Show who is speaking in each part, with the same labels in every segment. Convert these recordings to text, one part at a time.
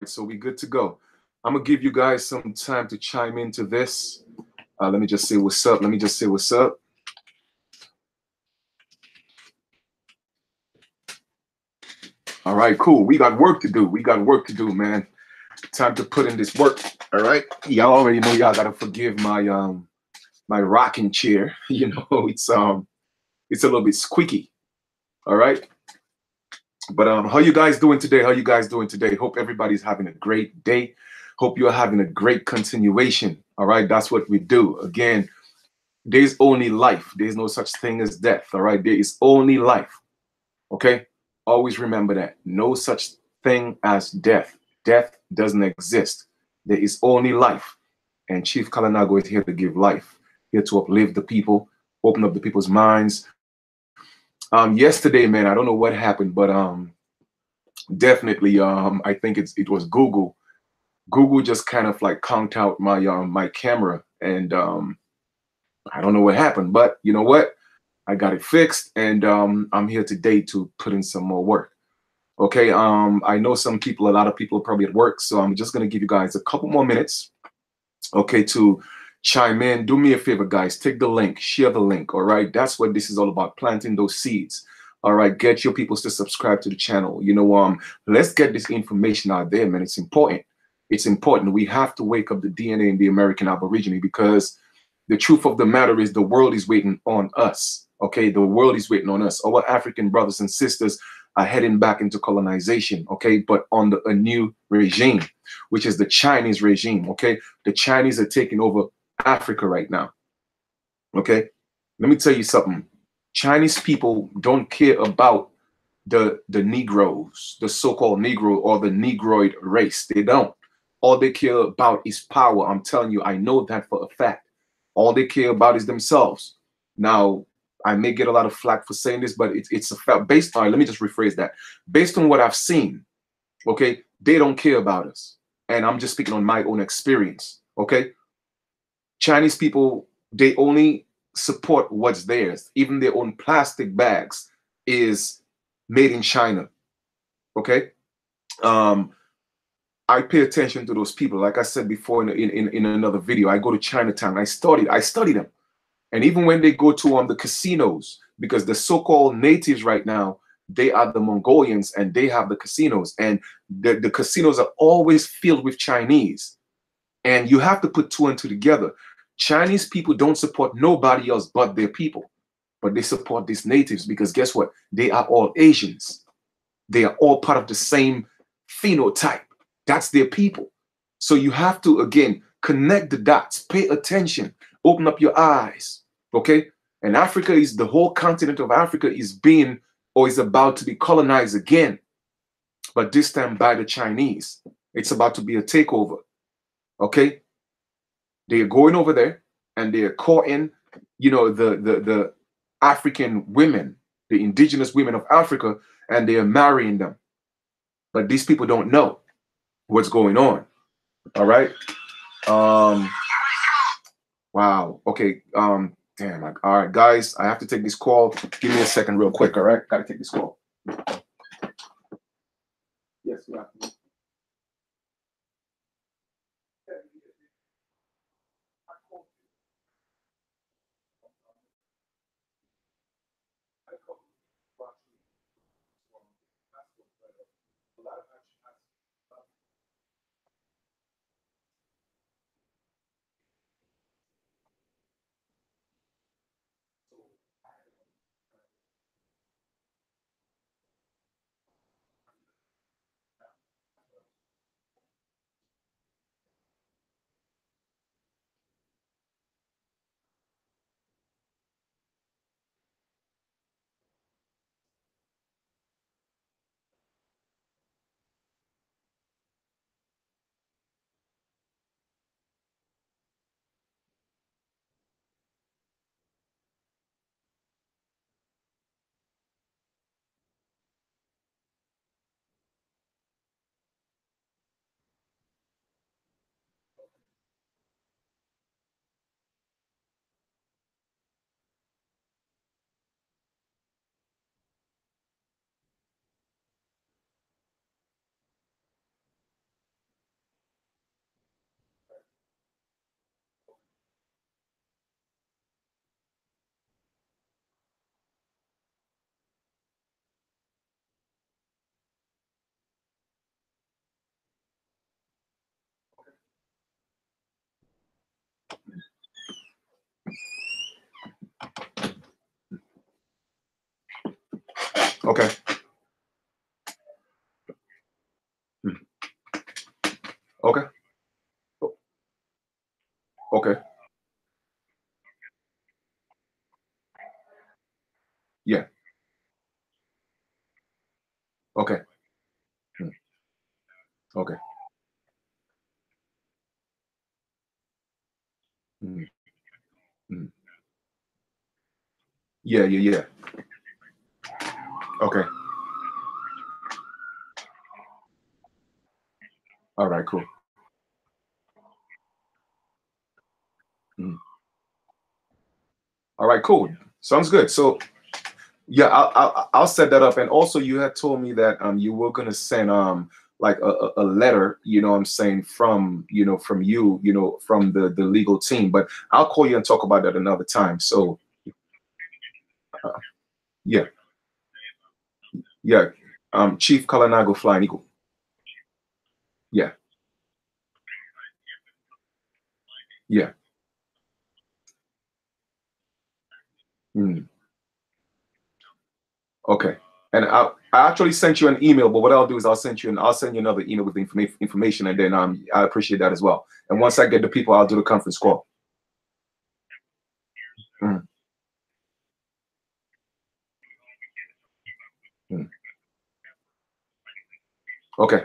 Speaker 1: so we good to go. I'm gonna give you guys some time to chime into this. Let me just say what's up. Let me just say what's up. All right, cool. We got work to do. We got work to do, man. Time to put in this work. All right. Y'all already know y'all gotta forgive my rocking chair. You know, it's a little bit squeaky. All right. But how you guys doing today? How you guys doing today? Hope everybody's having a great day. Hope you're having a great continuation. All right, that's what we do. Again, there's only life. There's no such thing as death. All right, there is only life. Okay, always remember that. No such thing as death. Death doesn't exist. There is only life. And Chief Kalinago is here to give life, here to uplift the people, open up the people's minds. Yesterday, man, I don't know what happened, but definitely, I think it was Google. Google just kind of like conked out my camera, and I don't know what happened, but you know what? I got it fixed, and I'm here today to put in some more work. Okay, I know a lot of people are probably at work, so I'm just gonna give you guys a couple more minutes, okay, to chime in. Do me a favor, guys. Take the link, share the link. All right, that's what this is all about, planting those seeds. All right, get your people to subscribe to the channel. You know, let's get this information out there, man. It's important. It's important. We have to wake up the DNA in the American Aborigine, because the truth of the matter is the world is waiting on us. Okay, the world is waiting on us. Our African brothers and sisters are heading back into colonization. Okay, but under a new regime, which is the Chinese regime. Okay, the Chinese are taking over Africa right now. Okay, let me tell you something. Chinese people don't care about the Negroes, the so-called Negro or the Negroid race. They don't. All they care about is power. I'm telling you, I know that for a fact. All they care about is themselves. Now, I may get a lot of flack for saying this, but it's a fact. Based on, let me just rephrase that. Based on what I've seen, okay, they don't care about us. And I'm just speaking on my own experience, okay? Chinese people, they only support what's theirs. Even their own plastic bags is made in China, okay? I pay attention to those people. Like I said before in another video, I go to Chinatown. I study them. And even when they go to the casinos, because the so-called natives right now, they are the Mongolians and they have the casinos. And the casinos are always filled with Chinese. And you have to put two and two together. Chinese people don't support nobody else but their people. But they support these natives because guess what? They are all Asians. They are all part of the same phenotype. That's their people. So you have to, again, connect the dots, pay attention, open up your eyes, okay? And Africa is, the whole continent of Africa is being, or is about to be colonized again, but this time by the Chinese. It's about to be a takeover, okay? They are going over there and they are courting, you know, the African women, the indigenous women of Africa, and they are marrying them. But these people don't know what's going on. All right. Wow. Okay. Damn. All right, guys. I have to take this call. Give me a second, real quick. All right. Gotta take this call. Yes. Yeah. Okay. Mm. Okay. Okay. Yeah. Okay. Mm. Okay. Mm. Mm. Yeah. Yeah. Yeah. Okay. All right. Cool. Mm. All right. Cool. Sounds good. So yeah, I'll set that up. And also, you had told me that you were gonna send like a letter, you know what I'm saying, from from from the legal team. But I'll call you and talk about that another time. So uh, yeah, yeah. Chief Kalinago Flying Eagle. Yeah, yeah. Mm, okay. And I actually sent you an email, but what I'll do is I'll send you another email with the information, and then I appreciate that as well. And once I get the people, I'll do the conference call. Mm, mm. Okay.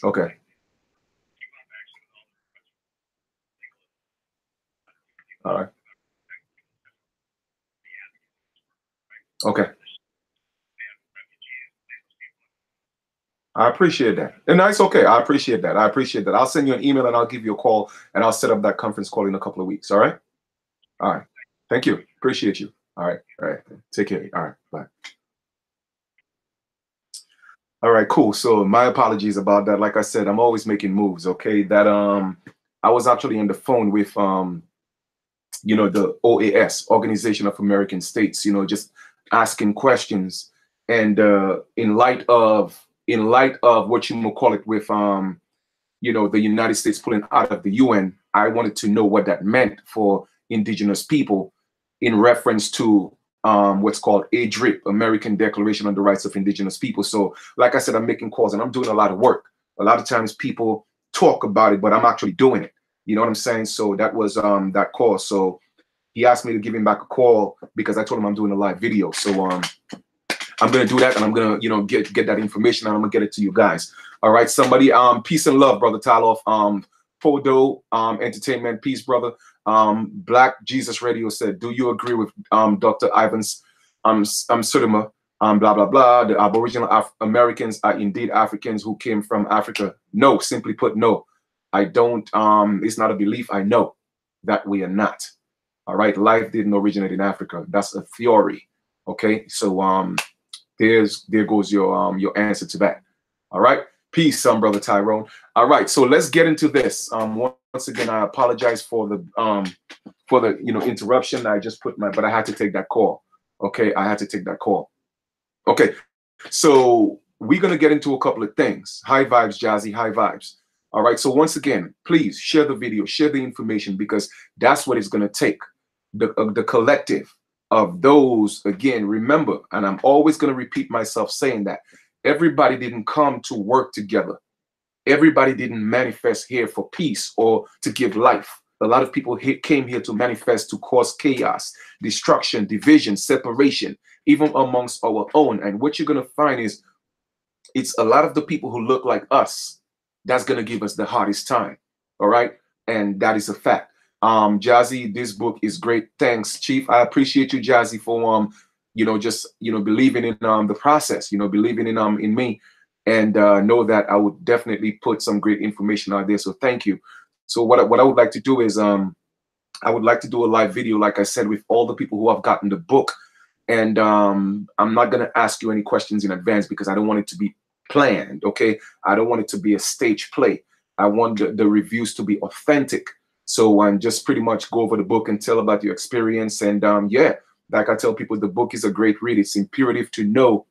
Speaker 1: Okay. All right. Okay. I appreciate that. And that's okay. I appreciate that. I appreciate that. I'll send you an email and I'll give you a call and I'll set up that conference call in a couple of weeks. All right. All right. Thank you. Appreciate you. All right. All right. Take care. All right. Bye. All right. Cool. So my apologies about that. Like I said, I'm always making moves. Okay. That I was actually on the phone with the OAS, Organization of American States, just asking questions. And in light of what you will call it with the United States pulling out of the UN, I wanted to know what that meant for indigenous people in reference to what's called ADRIP, American Declaration on the Rights of Indigenous People. So, like I said, I'm making calls and I'm doing a lot of work. A lot of times people talk about it, but I'm actually doing it. You know what I'm saying? So that was that call. So he asked me to give him back a call because I told him I'm doing a live video. So I'm gonna do that, and I'm gonna, get that information, and I'm gonna get it to you guys. All right, somebody, peace and love, brother Taloff. Podo, entertainment, peace, brother. Black Jesus Radio said, do you agree with Dr. Ivan's Sudama, blah blah blah? The Aboriginal Americans are indeed Africans who came from Africa. No, simply put, no. I don't. It's not a belief. I know that we are not. All right, life didn't originate in Africa. That's a theory. Okay, so there goes your answer to that. All right. Peace, brother Tyrone. All right, so let's get into this. Once again, I apologize for the interruption. I just but I had to take that call. Okay, I had to take that call. Okay, so we're gonna get into a couple of things. High vibes, Jazzy, high vibes. All right, so once again, please share the video, share the information, because that's what it's gonna take. The collective of those, again, remember, and I'm always going to repeat myself saying that everybody didn't come to work together. Everybody didn't manifest here for peace or to give life. A lot of people came here to manifest to cause chaos, destruction, division, separation, even amongst our own. And what you're going to find is it's a lot of the people who look like us that's going to give us the hardest time. All right. And that is a fact. Jazzy, this book is great. Thanks, Chief. I appreciate you, Jazzy, for just believing in the process, believing in me, and know that I would definitely put some great information out there. So thank you. So what I would like to do is I would like to do a live video, like I said, with all the people who have gotten the book. And I'm not going to ask you any questions in advance because I don't want it to be planned. Okay. I don't want it to be a stage play. I want the reviews to be authentic. So just pretty much go over the book and tell about your experience. And yeah, like I tell people, the book is a great read. It's imperative to know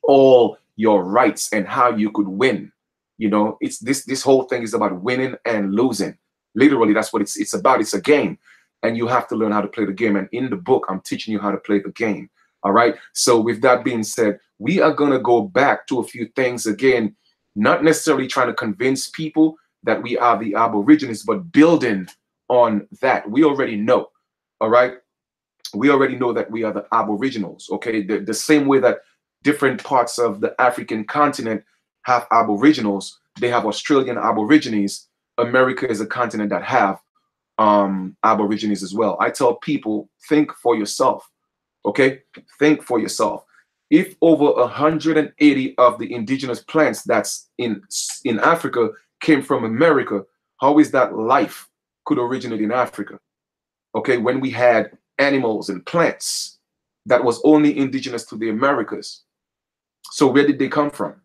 Speaker 1: all your rights and how you could win. It's this whole thing is about winning and losing. Literally, that's what it's about. It's a game. and you have to learn how to play the game. And in the book, I'm teaching you how to play the game. All right. So with that being said, we are going to go back to a few things again, not necessarily trying to convince people that we are the Aborigines, but building on that. We already know. All right. We already know that we are the Aboriginals. Okay. The same way that different parts of the African continent have Aboriginals, they have Australian Aborigines. America is a continent that have Aborigines as well. I tell people, think for yourself. Okay, think for yourself. If over 180 of the indigenous plants that's in Africa came from America, how is that life could originate in Africa? Okay, when we had animals and plants that was only indigenous to the Americas. So where did they come from?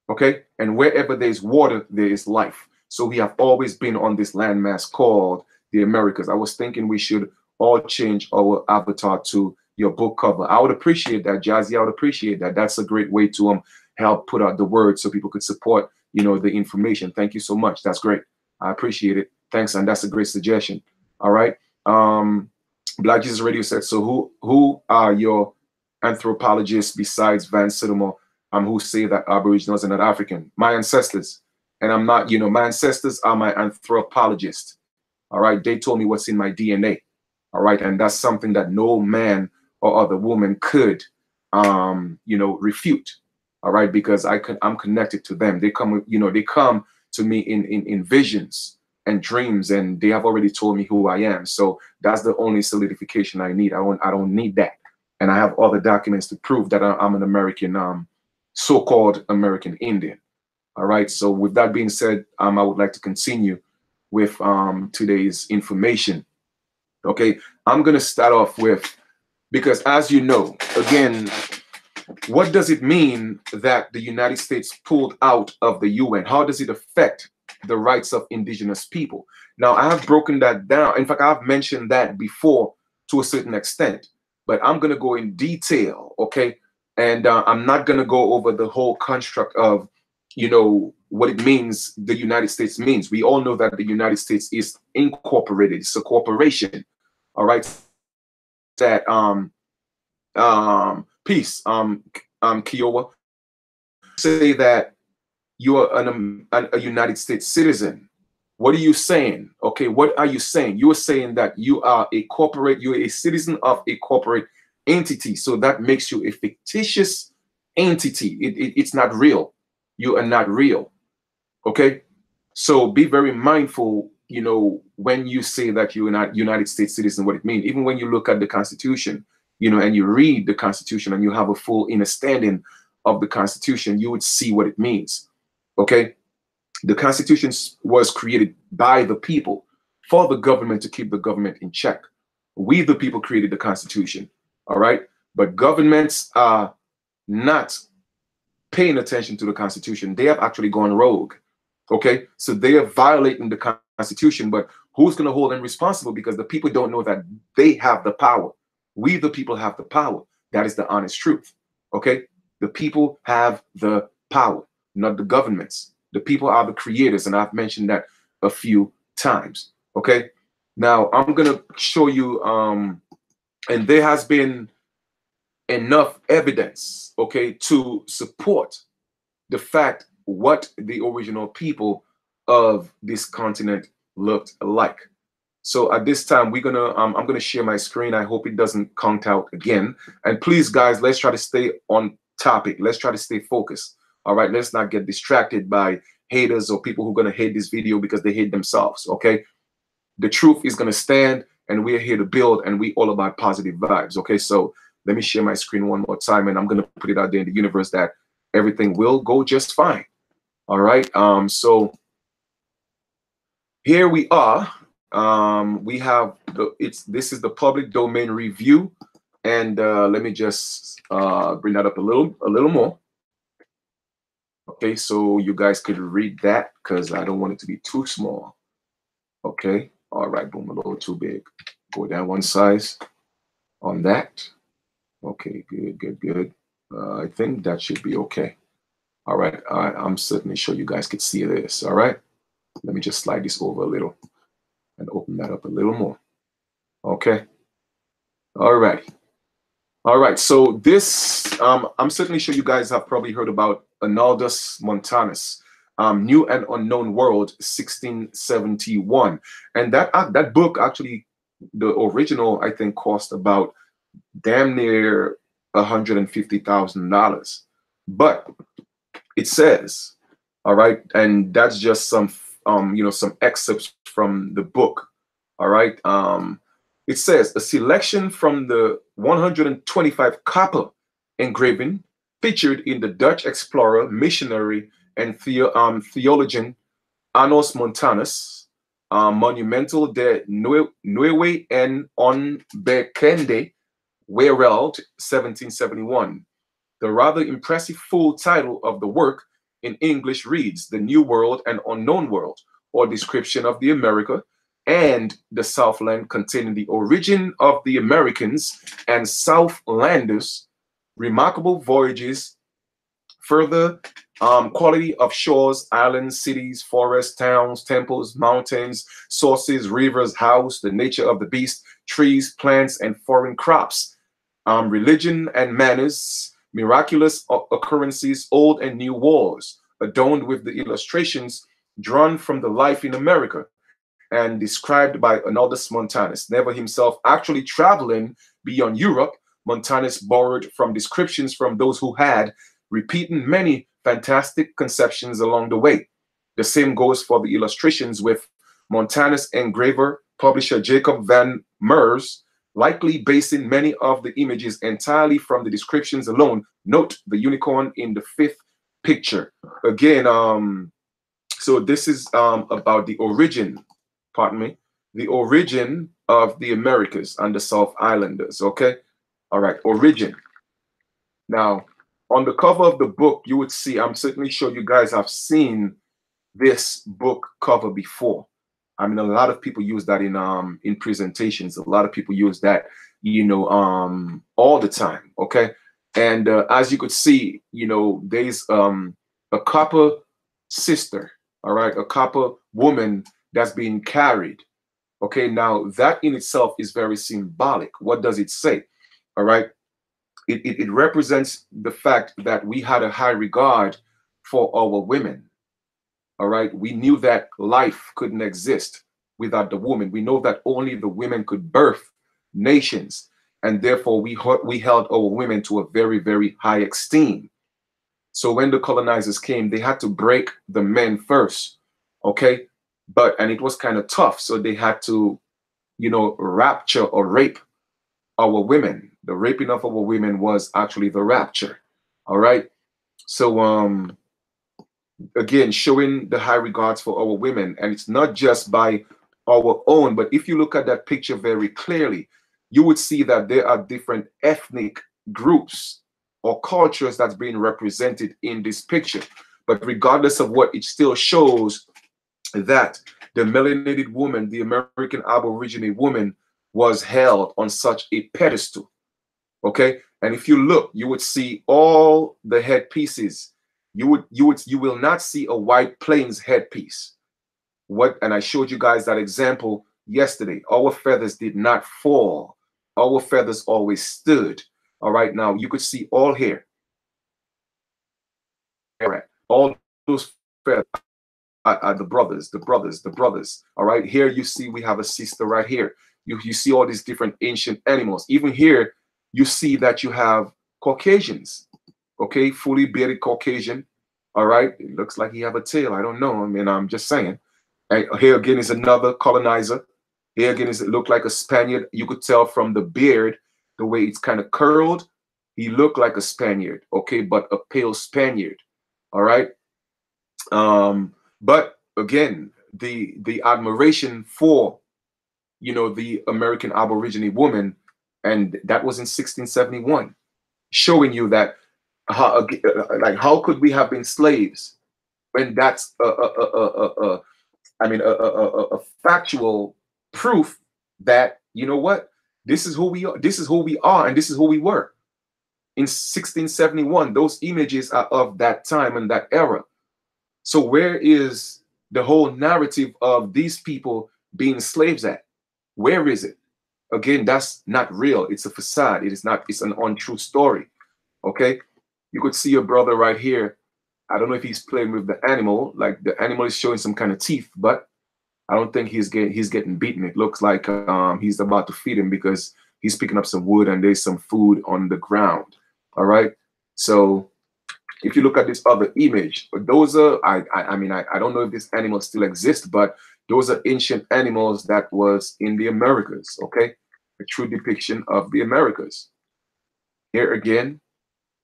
Speaker 1: Okay, and wherever there's water, there is life. So we have always been on this landmass called the Americas. I was thinking we should all change our avatar to your book cover. I would appreciate that, Jazzy. I would appreciate that. That's a great way to help put out the word so people could support, you know, the information. Thank you so much. That's great. I appreciate it. Thanks, and that's a great suggestion. All right. Black Jesus Radio said, so who are your anthropologists besides Van Sidemore who say that Aboriginals are not African? My ancestors. And I'm not, you know, my ancestors are my anthropologists. All right. They told me what's in my DNA. All right. And that's something that no man or other woman could, you know, refute. All right. Because I'm connected to them. They come, you know, they come to me in visions and dreams, and they have already told me who I am. So that's the only solidification I need. I don't need that. And I have all the documents to prove that I'm an American, so-called American Indian. All right. So with that being said, I would like to continue with today's information. Okay. I'm going to start off with, because as you know, again, what does it mean that the United States pulled out of the UN? How does it affect the rights of indigenous people? Now, I have broken that down. In fact, I've mentioned that before to a certain extent, but I'm going to go in detail. Okay. And I'm not going to go over the whole construct of, you know, what it means, the United States means. We all know that the United States is incorporated. It's a corporation. All right. That peace, Kiowa, say that you are a United States citizen. What are you saying? Okay, what are you saying? You are saying that you are you're a citizen of a corporate entity. So that makes you a fictitious entity. It's not real. You are not real. Okay, so be very mindful, you know, when you say that you're not United States citizen, what it means. Even when you look at the Constitution, you know, and you read the Constitution and you have a full understanding of the Constitution, you would see what it means. Okay, the Constitution was created by the people for the government to keep the government in check. We, the people, created the Constitution. All right, but governments are not paying attention to the Constitution. They have actually gone rogue. Okay, so they are violating the Constitution, but who's going to hold them responsible? Because the people don't know that they have the power. We, the people, have the power. That is the honest truth. Okay, the people have the power, not the governments. The people are the creators, and I've mentioned that a few times. Okay, now I'm going to show you, and there has been enough evidence, okay, to support the fact what the original people of this continent looked like. So at this time, we're gonna I'm gonna share my screen. I hope it doesn't count out again. And please, guys, let's try to stay on topic. Let's try to stay focused. All right, let's not get distracted by haters or people who are gonna hate this video because they hate themselves. Okay, the truth is gonna stand, and we're here to build, and we all about positive vibes. Okay, so let me share my screen one more time, and I'm gonna put it out there in the universe that everything will go just fine. All right. So here we are. We have this is the public domain review, and let me just bring that up a little more. Okay, so you guys could read that because I don't want it to be too small. Okay. All right. Boom, a little too big. Go down one size on that. Okay. Good. Good. Good. I think that should be okay. All right, I'm certainly sure you guys could see this. All right, let me just slide this over a little and open that up a little more. Okay. All right. All right. So this, I'm certainly sure you guys have probably heard about Arnaldus Montanus, New and Unknown World, 1671, and that book actually, the original, I think, cost about damn near $150,000. But it says, all right, and that's just some, some excerpts from the book. All right. It says a selection from the 125 copper engraving featured in the Dutch explorer, missionary, and theologian Anos Montanus, Monumental de Nueve en Onbekende Wereld, 1771. The rather impressive full title of the work in English reads The New World and Unknown World, or Description of the America and the Southland, containing the origin of the Americans and Southlanders, remarkable voyages, further quality of shores, islands, cities, forests, towns, temples, mountains, sources, rivers, house, the nature of the beast, trees, plants, and foreign crops, religion and manners, miraculous occurrences, old and new wars, adorned with the illustrations drawn from the life in America and described by Arnaldus Montanus. Never himself actually traveling beyond Europe, Montanus borrowed from descriptions from those who had, repeating many fantastic conceptions along the way. The same goes for the illustrations, with Montanus engraver publisher Jacob van Meurs likely basing many of the images entirely from the descriptions alone. Note the unicorn in the fifth picture. Again, so this is about the origin, pardon me, the origin of the Americas and the South Islanders, okay? All right, origin. Now, on the cover of the book, you would see, I'm certainly sure you guys have seen this book cover before. I mean, a lot of people use that in presentations. A lot of people use that, all the time. Okay, and as you could see, there's a copper sister. All right, a copper woman that's being carried. Okay, now that in itself is very symbolic. What does it say? All right, it represents the fact that we had a high regard for our women. All right. We knew that life couldn't exist without the woman. We know that only the women could birth nations. And therefore, we held our women to a very, very high esteem. So when the colonizers came, they had to break the men first. Okay. And it was kind of tough. So they had to, rapture or rape our women. The raping of our women was actually the rapture. All right. So, again, showing the high regards for our women, and it's not just by our own, but if you look at that picture very clearly, you would see that there are different ethnic groups or cultures that's being represented in this picture. But regardless of what, it still shows that the melanated woman, the American Aborigine woman, was held on such a pedestal. Okay, and if you look, you would see all the headpieces. You will not see a white plains headpiece. And I showed you guys that example yesterday. Our feathers did not fall. Our feathers always stood. All right, now you could see all here. All right, all those feathers are the brothers. All right, here you see we have a sister right here. You see all these different ancient animals. Even here, you see that you have Caucasians. Okay, fully bearded Caucasian. All right, it looks like he have a tail. I don't know. I mean, I'm just saying. And here again is another colonizer. Here again is it looked like a Spaniard. You could tell from the beard, the way it's kind of curled. He looked like a Spaniard. Okay, but a pale Spaniard. All right. But again, the admiration for the American Aborigine woman, and that was in 1671, showing you that how could we have been slaves when that's a factual proof that what, this is who we are, and this is who we were in 1671. Those images are of that time and that era. So where is the whole narrative of these people being slaves at? Where is it? Again, that's not real. It's a facade. It is not, it's an untrue story. Okay. You could see your brother right here. I don't know if he's playing with the animal, like the animal is showing some kind of teeth, but I don't think he's getting beaten. It looks like he's about to feed him because he's picking up some wood and there's some food on the ground. All right. So if you look at this other image, those are I don't know if this animal still exists, but those are ancient animals that was in the Americas. Okay, a true depiction of the Americas. Here again,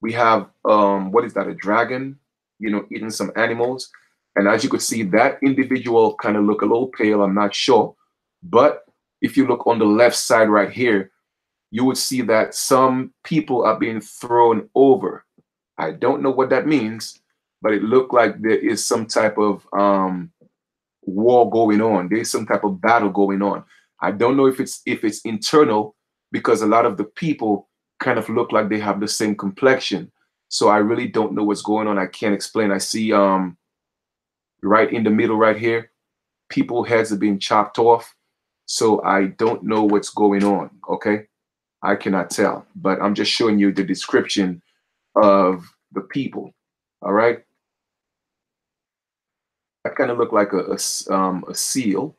Speaker 1: we have what is that? A dragon, eating some animals, and as you could see, that individual kind of look a little pale. I'm not sure, but if you look on the left side right here, you would see that some people are being thrown over. I don't know what that means, but it looked like there is some type of war going on. There's some type of battle going on. I don't know if it's internal because a lot of the people kind of look like they have the same complexion. So I really don't know what's going on. I can't explain. I see right in the middle right here, people heads are being chopped off. So I don't know what's going on. Okay. I cannot tell, but I'm just showing you the description of the people. All right. That kind of looked like a seal.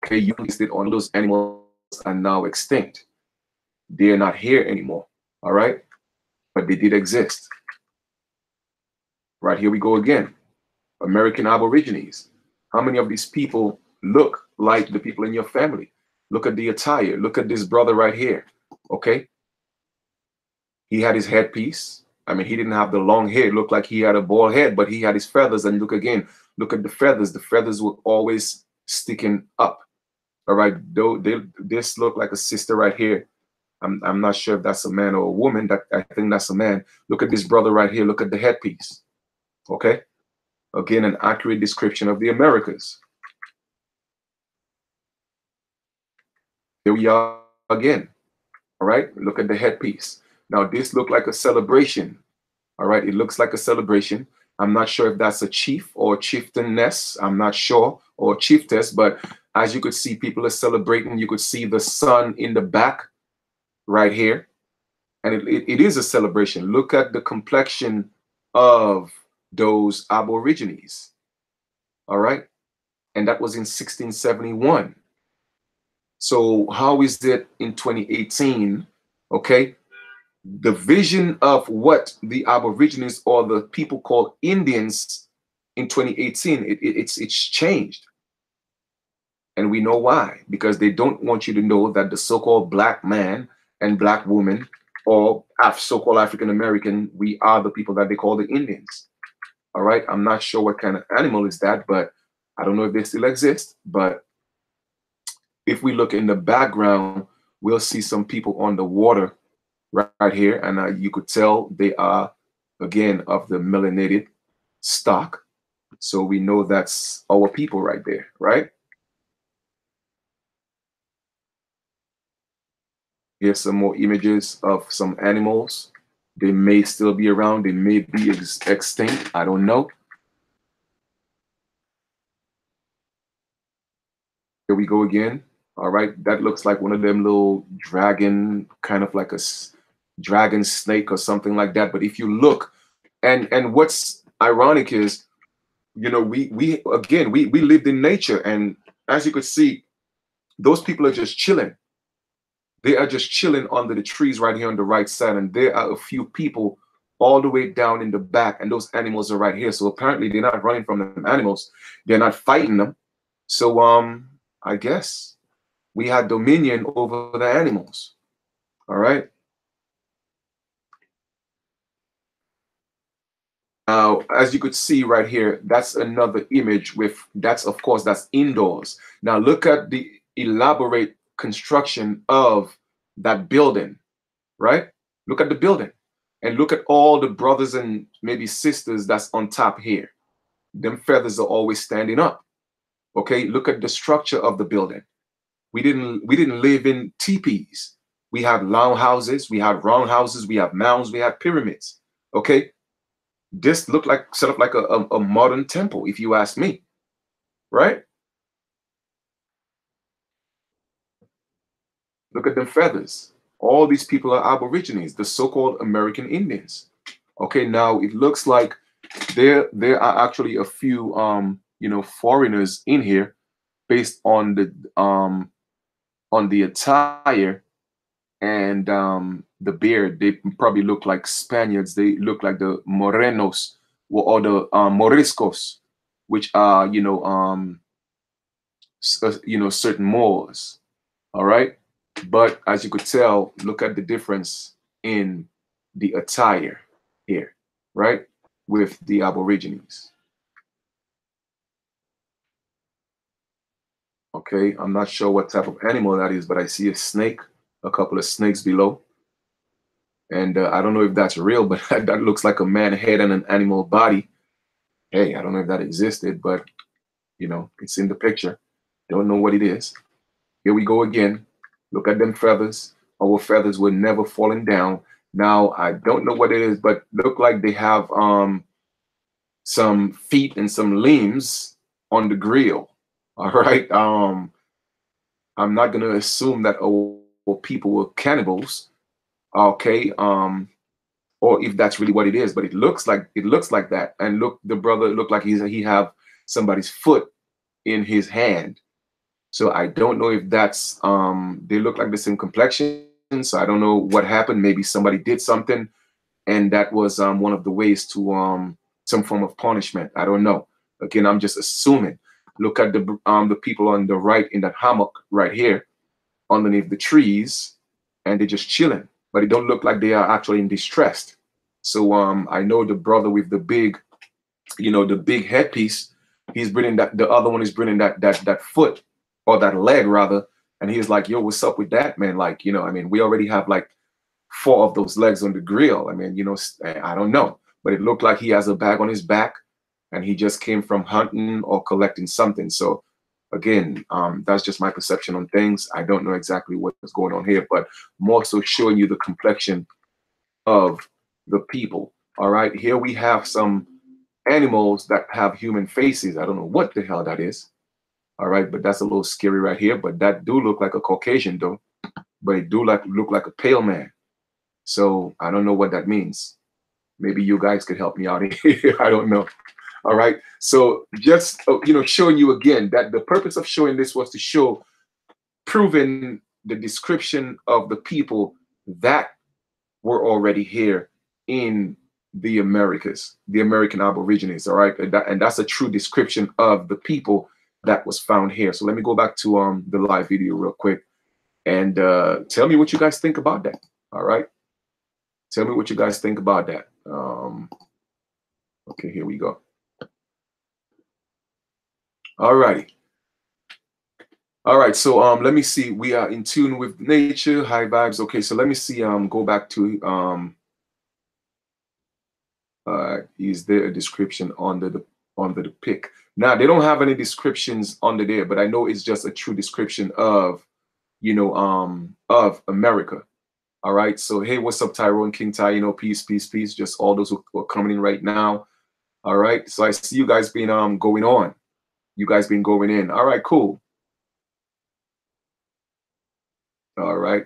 Speaker 1: Okay, you listed on those animals are now extinct. They are not here anymore. All right, but they did exist. Right, here we go again. American Aborigines. How many of these people look like the people in your family? Look at the attire. Look at this brother right here. Okay, he had his headpiece. I mean, he didn't have the long hair. It looked like he had a bald head, but he had his feathers. And look again. Look at the feathers. The feathers were always sticking up. All right, though this look like a sister right here. I'm not sure if that's a man or a woman. That I think that's a man. Look at this brother right here. Look at the headpiece. Okay, again, an accurate description of the Americas. Here we are again. All right, look at the headpiece. Now this looked like a celebration. All right, it looks like a celebration. I'm not sure if that's a chief or chieftainess. I'm not sure, or chieftess, but as you could see, people are celebrating. You could see the sun in the back right here. And it is a celebration. Look at the complexion of those Aborigines. All right. And that was in 1671. So how is it in 2018? Okay. The vision of what the Aborigines or the people called Indians in 2018, it's changed. And we know why, because they don't want you to know that the so-called black man and black woman or so-called African American, we are the people that they call the Indians. All right. I'm not sure what kind of animal is that, but I don't know if they still exist. But if we look in the background, we'll see some people on the water right here. And you could tell they are, again, of the melanated stock. So we know that's our people right there, right? Here's some more images of some animals. They may still be around. They may be extinct. I don't know. Here we go again. All right. That looks like one of them little dragon, kind of like a dragon snake or something like that. But if you look, and what's ironic is, we again, we lived in nature. And as you could see, those people are just chilling. They are just chilling under the trees right here on the right side. And there are a few people all the way down in the back. And those animals are right here. So apparently they're not running from them animals. They're not fighting them. So I guess we had dominion over the animals. All right. Now, as you could see right here, that's another image with of course, that's indoors. Now look at the elaborate construction of that building, right? Look at the building and look at all the brothers and maybe sisters that's on top here. Them feathers are always standing up. Okay, look at the structure of the building. We didn't live in teepees. We have long houses, we have round houses, we have mounds, we have pyramids. Okay, this looked like set up like a modern temple, if you ask me, right? Look at them feathers. All these people are Aborigines, the so-called American Indians. Okay, now it looks like there are actually a few foreigners in here based on the attire and the beard. They probably look like Spaniards. They look like the Morenos or the Moriscos, which are certain Moors. All right, but as you could tell, look at the difference in the attire here, right, with the Aborigines. Okay, I'm not sure what type of animal that is, but I see a snake, a couple of snakes below. And I don't know if that's real, but that looks like a man head and an animal body. Hey, I don't know if that existed, but it's in the picture. Don't know what it is. Here we go again. Look at them feathers. Our feathers were never falling down. Now I don't know what it is, but look like they have some feet and some limbs on the grill. All right. I'm not gonna assume that our people were cannibals. Okay. Or if that's really what it is, but it looks like that. And look, the brother looked like he have somebody's foot in his hand. So I don't know if that's they look like the same complexion. So I don't know what happened. Maybe somebody did something, and that was one of the ways to some form of punishment. I don't know. Again, I'm just assuming. Look at the people on the right in that hammock right here underneath the trees, and they're just chilling. But it don't look like they are actually in distress. So I know the brother with the big headpiece, he's bringing that. The other one is bringing that foot or that leg rather, and he's like, "Yo, what's up with that, man?" Like, I mean, we already have like four of those legs on the grill. I mean, I don't know, but it looked like he has a bag on his back, and he just came from hunting or collecting something. So again, that's just my perception on things. I don't know exactly what's going on here, but more so showing you the complexion of the people. All right, here we have some animals that have human faces. I don't know what the hell that is. All right, but that's a little scary right here. But that do look like a Caucasian though. But it do look like a pale man. So I don't know what that means. Maybe you guys could help me out here. I don't know. All right. So just showing you again that the purpose of showing this was to show, proving the description of the people that were already here in the Americas, the American Aborigines. All right, and that's a true description of the people that was found here. So let me go back to the live video real quick and tell me what you guys think about that. All right, tell me what you guys think about that. Okay, here we go. All righty. All right, so let me see. We are in tune with nature, high vibes. Okay, so let me see. Go back to is there a description under the pic? Now they don't have any descriptions under there, but I know it's just a true description of of America. All right. So hey, what's up, Tyrone King Ty? Peace, peace, peace. Just all those who are coming in right now. All right. So I see you guys been going on. You guys been going in. All right, cool. All right.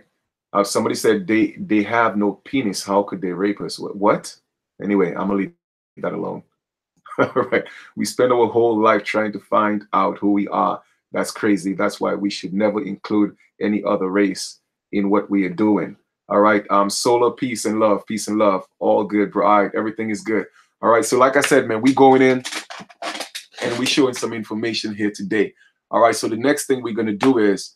Speaker 1: Somebody said they have no penis. How could they rape us? What? Anyway, I'm gonna leave that alone. All right. We spend our whole life trying to find out who we are. That's crazy. That's why we should never include any other race in what we are doing. All right. Solar, peace and love. Peace and love. All good, bro. All right. Everything is good. All right. So like I said, man, we going in and we showing some information here today. All right. So the next thing we're going to do is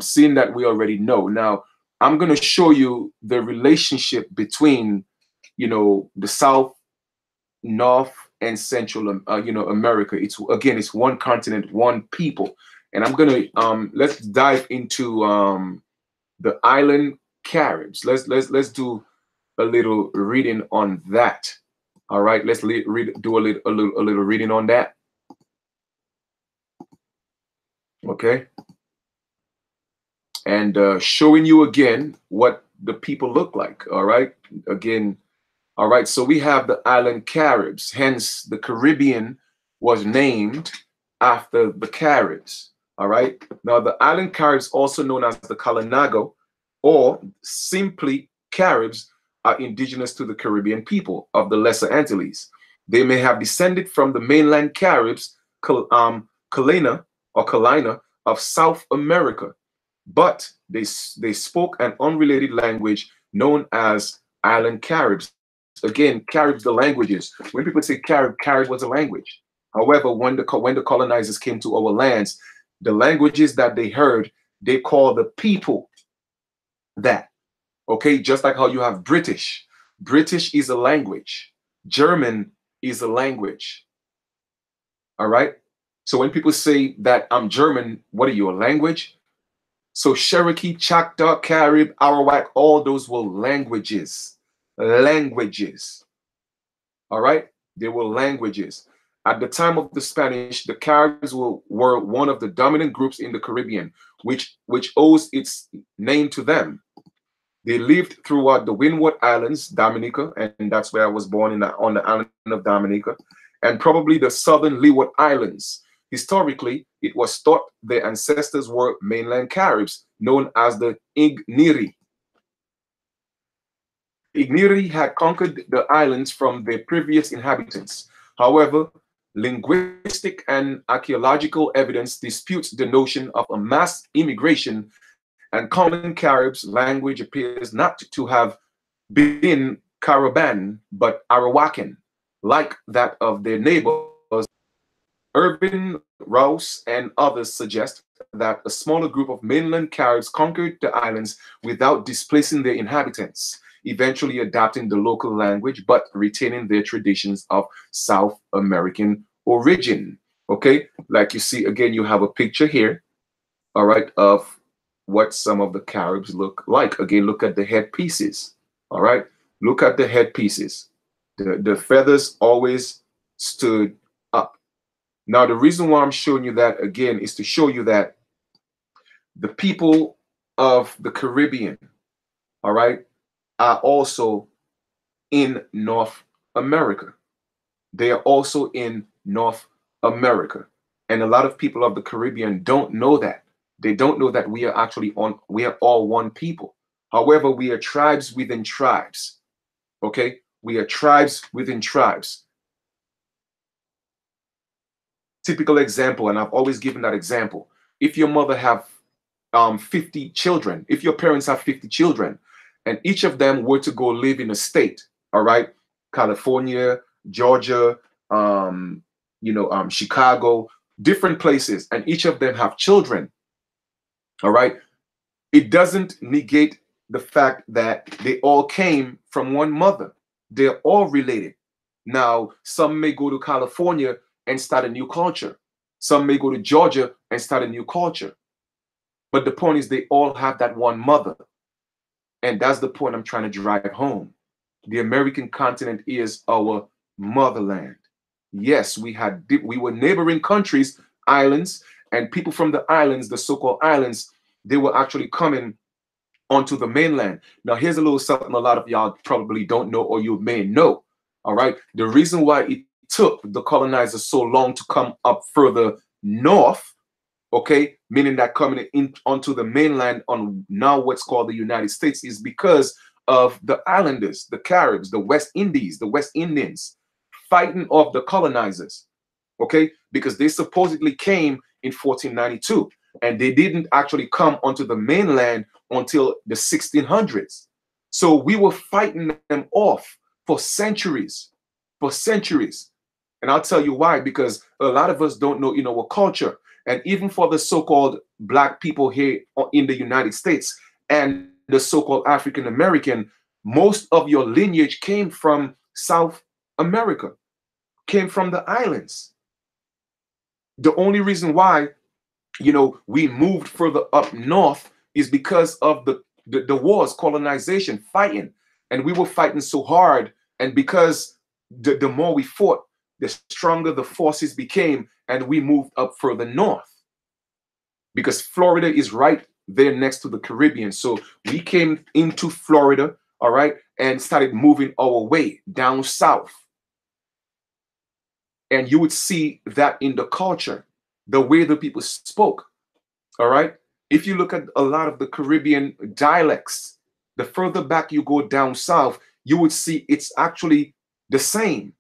Speaker 1: seeing that we already know. Now, I'm going to show you the relationship between, the South, North, and Central, America. It's one continent, one people. And I'm gonna let's dive into the island Caribs. Let's do a little reading on that. All right, let's do a little reading on that. Okay. and showing you again what the people look like. All right, again. All right, so we have the island Caribs, hence the Caribbean was named after the Caribs. All right, now the island Caribs, also known as the Kalinago or simply Caribs, are indigenous to the Caribbean people of the Lesser Antilles. They may have descended from the mainland Caribs, Kalina or Kalina of South America, but they spoke an unrelated language known as Island Caribs. Again, Caribs, the languages. When people say Carib was a language. However, when the colonizers came to our lands, the languages that they heard, they call the people that. Okay, just like how you have British. British is a language. German is a language. All right. So when people say that I'm German, what are you, a language? So Cherokee, Choctaw, Carib, Arawak, all those were languages. Languages. All right? They were languages. At the time of the Spanish, the Caribs were one of the dominant groups in the Caribbean, which owes its name to them. They lived throughout the Windward Islands, Dominica, and that's where I was born on the island of Dominica, and probably the southern Leeward Islands. Historically, it was thought their ancestors were mainland Caribs, known as the Igniri. Igniri had conquered the islands from their previous inhabitants. However, linguistic and archaeological evidence disputes the notion of a mass immigration, and common Caribs language appears not to have been Caravan, but Arawakan, like that of their neighbors. Irvin Rouse and others suggest that a smaller group of mainland Caribs conquered the islands without displacing their inhabitants, eventually adapting the local language but retaining their traditions of South American origin. Okay, like you see again, you have a picture here, all right, of what some of the Caribs look like. Again, look at the headpieces, all right? Look at the headpieces. The feathers always stood up. Now, the reason why I'm showing you that again is to show you that the people of the Caribbean, all right, are also in North America. They are also in North America. And a lot of people of the Caribbean don't know that. They don't know that we are all one people. However, we are tribes within tribes. Okay? We are tribes within tribes. Typical example, and I've always given that example. If your mother have 50 children, if your parents have 50 children, and each of them were to go live in a state, all right, California, Georgia, Chicago, different places, and each of them have children, all right, it doesn't negate the fact that they all came from one mother. They're all related. Now, some may go to California and start a new culture. Some may go to Georgia and start a new culture. But the point is, they all have that one mother. And that's the point I'm trying to drive home. The American continent is our motherland. Yes, we were neighboring countries, islands, and people from the islands, the so-called islands, they were actually coming onto the mainland. Now, here's a little something a lot of y'all probably don't know, or you may know. All right. The reason why it took the colonizers so long to come up further north, okay, meaning that coming in onto the mainland on now what's called the United States, is because of the islanders, the Caribs, the West Indies, the West Indians fighting off the colonizers, okay, because they supposedly came in 1492 and they didn't actually come onto the mainland until the 1600s. So we were fighting them off for centuries, And I'll tell you why, because a lot of us don't know, our culture. And even for the so-called Black people here in the United States and the so-called African American, most of your lineage came from South America, came from the islands. The only reason why, we moved further up north is because of the wars, colonization, fighting. And we were fighting so hard. And because the more we fought, the stronger the forces became, and we moved up further north. Because Florida is right there next to the Caribbean. So we came into Florida, all right, and started moving our way down south. And you would see that in the culture, the way the people spoke, all right. If you look at a lot of the Caribbean dialects, the further back you go down south, you would see it's actually the same.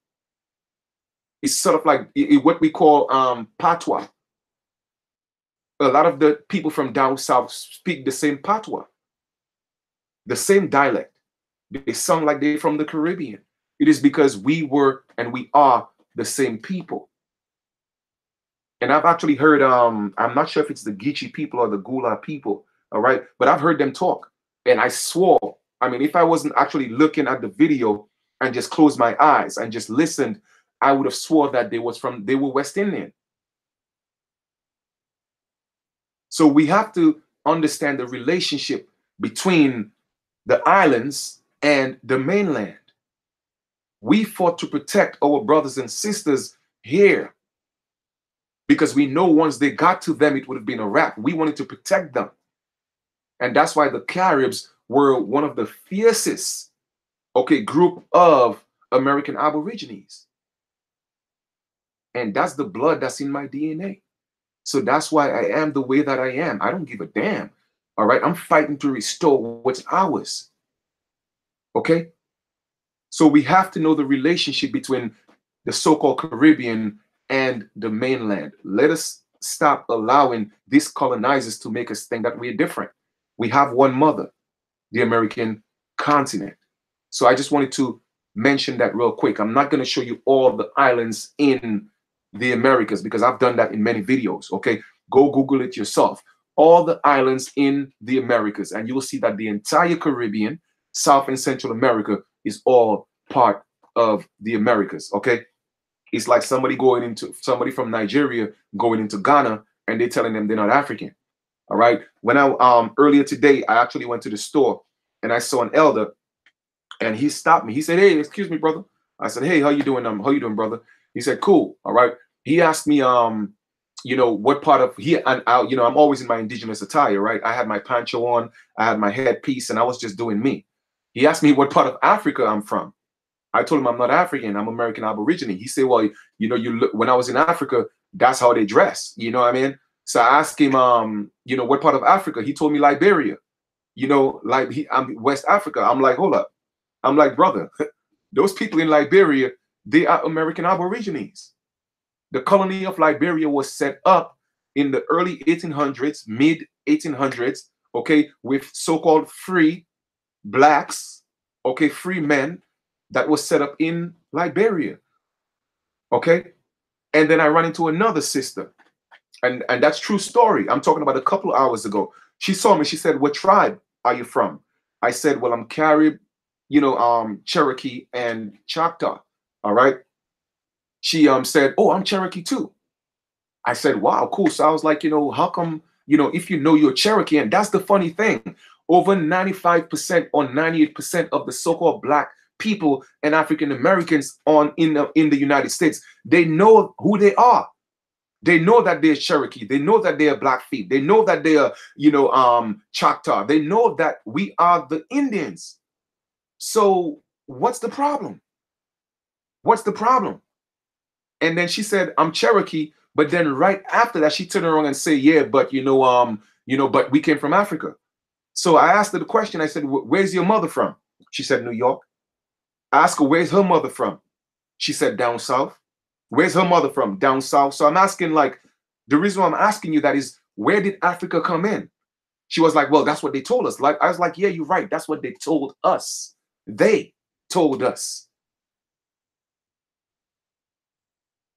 Speaker 1: It's sort of like what we call patois. A lot of the people from down south speak the same patois, the same dialect. They sound like they're from the Caribbean. It is because we were and we are the same people. And I've actually heard, I'm not sure if it's the Geechee people or the Gula people, all right, but I've heard them talk. And I swore, I mean, if I wasn't actually looking at the video and just closed my eyes and just listened, I would have swore that they were West Indian. So we have to understand the relationship between the islands and the mainland. We fought to protect our brothers and sisters here because we know once they got to them, it would have been a wrap. We wanted to protect them. And that's why the Caribs were one of the fiercest, okay, group of American Aborigines. And that's the blood that's in my DNA. So that's why I am the way that I am. I don't give a damn. All right. I'm fighting to restore what's ours. Okay. So we have to know the relationship between the so-called Caribbean and the mainland. Let us stop allowing these colonizers to make us think that we're different. We have one mother, the American continent. So I just wanted to mention that real quick. I'm not going to show you all the islands in the Americas because I've done that in many videos. Okay, go Google it yourself. All the islands in the Americas, and you will see that the entire Caribbean, South and Central America is all part of the Americas. Okay, it's like somebody from Nigeria going into Ghana and they're telling them they're not African. All right. When I earlier today, I actually went to the store and I saw an elder and he stopped me. He said, "Hey, excuse me, brother." I said, "Hey, how you doing? How you doing, brother?" He said, "Cool." All right. He asked me, what part of I'm always in my indigenous attire, right? I had my poncho on, I had my headpiece, and I was just doing me. He asked me what part of Africa I'm from. I told him I'm not African, I'm American Aborigine. He said, "Well, you look, when I was in Africa, that's how they dress." You know what I mean? So I asked him, what part of Africa? He told me Liberia. I'm West Africa. I'm like, hold up. I'm like, brother, those people in Liberia, they are American Aborigines. The colony of Liberia was set up in the early 1800s, mid 1800s, okay, with so-called free blacks, okay, free men that was set up in Liberia, okay? And then I run into another sister, and that's true story. I'm talking about a couple of hours ago. She saw me. She said, "What tribe are you from?" I said, "Well, I'm Carib, Cherokee and Choctaw." All right. She said, "Oh, I'm Cherokee too." I said, "Wow, cool." So I was like, how come, if you're Cherokee, and that's the funny thing, over 95% or 98% of the so-called black people and African Americans in the United States, they know who they are. They know that they're Cherokee. They know that they're Blackfeet. They know that they're, Choctaw. They know that we are the Indians. So what's the problem? What's the problem? And then she said, "I'm Cherokee." But then right after that, she turned around and said, "Yeah, but but we came from Africa." So I asked her the question. I said, "Where's your mother from?" She said, "New York." I asked her, "Where's her mother from?" She said, "Down south." Where's her mother from? Down south. So I'm asking, like, the reason why I'm asking you that is, where did Africa come in? She was like, "Well, that's what they told us." Like, I was like, "Yeah, you're right. That's what they told us. They told us."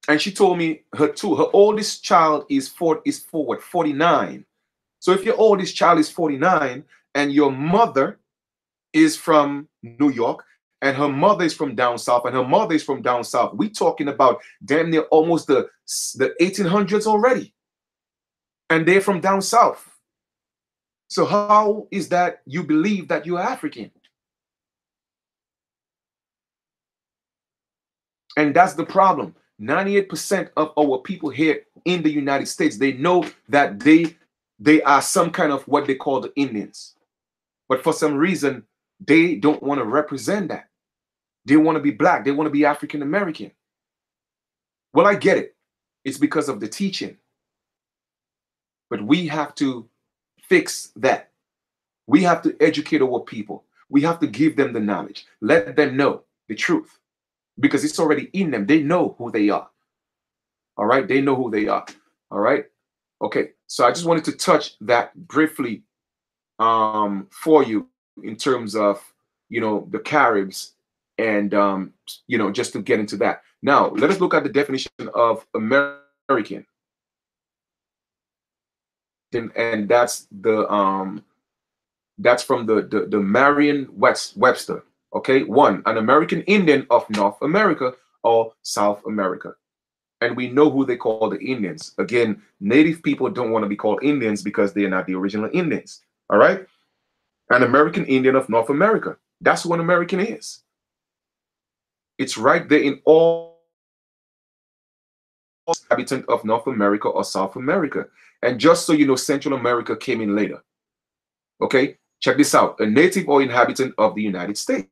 Speaker 1: And she told me her oldest child is 49. So if your oldest child is 49 and your mother is from New York and her mother is from down south and her mother is from down south, we talking about damn near almost the 1800s already. And they're from down south. So how is that you believe that you're African? And that's the problem. 98% of our people here in the United States, they know that they they are some kind of what they call the Indians. But for some reason, they don't want to represent that. They want to be black. They want to be African American. Well, I get it. It's because of the teaching. But we have to fix that. We have to educate our people. We have to give them the knowledge. Let them know the truth because it's already in them. They know who they are. All right. They know who they are. All right. Okay. So I just wanted to touch that briefly for you in terms of, the Caribs and, just to get into that. Now, let us look at the definition of American. And that's from the Merriam-Webster. Okay, one, an American Indian of North America or South America. And we know who they call the Indians. Again, native people don't want to be called Indians because they are not the original Indians. All right, an American Indian of North America. That's who an American is. It's right there in all inhabitants of North America or South America. And just so you know, Central America came in later. Okay, check this out. A native or inhabitant of the United States.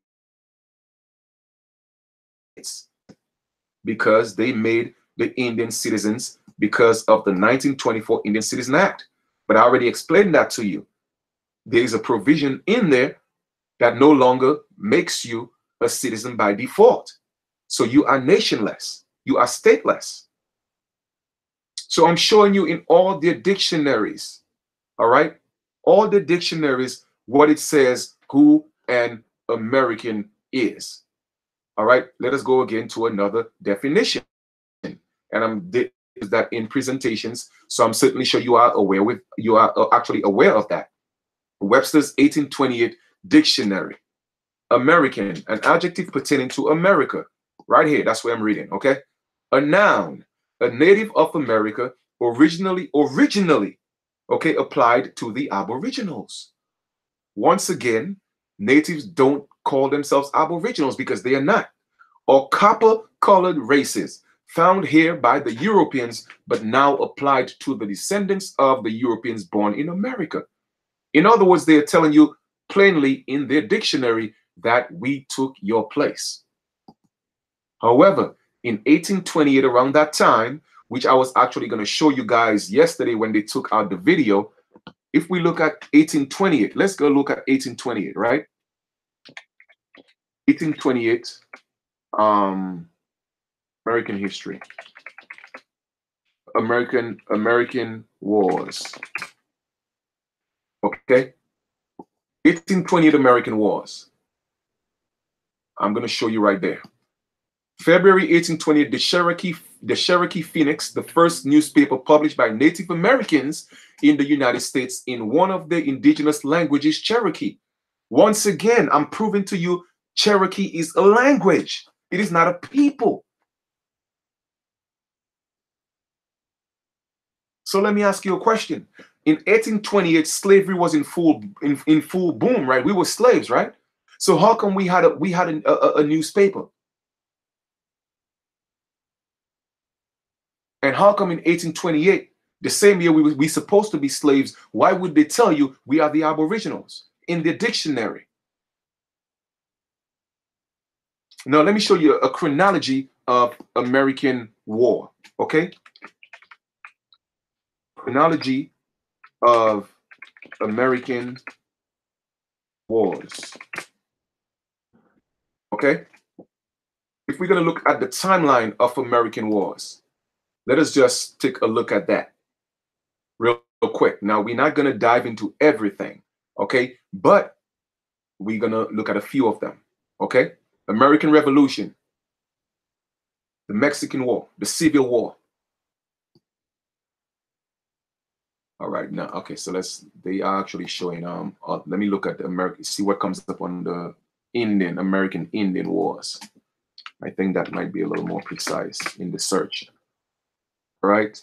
Speaker 1: Because they made the Indian citizens because of the 1924 Indian Citizen Act. But I already explained that to you. There is a provision in there that no longer makes you a citizen by default. So you are nationless. You are stateless. So I'm showing you in all the dictionaries, all right? All the dictionaries, what it says who an American is. All right, let us go again to another definition. And I'm that in presentations, so I'm certainly sure you are actually aware of that. Webster's 1828 dictionary. American, an adjective pertaining to America. Right here, that's where I'm reading, okay? A noun, a native of America, originally, okay, applied to the Aboriginals. Once again, natives don't call themselves Aboriginals because they are not. Or copper-colored races found here by the Europeans, but now applied to the descendants of the Europeans born in America. In other words, they are telling you plainly in their dictionary that we took your place. However, in 1828, around that time, which I was actually going to show you guys yesterday when they took out the video, if we look at 1828, let's go look at 1828, right? 1828, American history. American wars. Okay? 1828 American wars. I'm going to show you right there. February 1828, the Cherokee Phoenix, the first newspaper published by Native Americans in the United States in one of the indigenous languages, Cherokee. Once again, I'm proving to you Cherokee is a language. It is not a people. So let me ask you a question. In 1828, slavery was in full boom, right? We were slaves, right? So how come we had a newspaper? And how come in 1828, the same year we supposed to be slaves, why would they tell you we are the Aboriginals in the dictionary? Now, let me show you a chronology of American war, okay? Chronology of American wars, okay? If we're going to look at the timeline of American wars, let us just take a look at that real quick. Now, we're not going to dive into everything, okay? But we're going to look at a few of them, okay? American Revolution, the Mexican War, the Civil War. All right, now, okay, so they are actually showing, let me look at the American, see what comes up on the American Indian Wars. I think that might be a little more precise in the search. All right.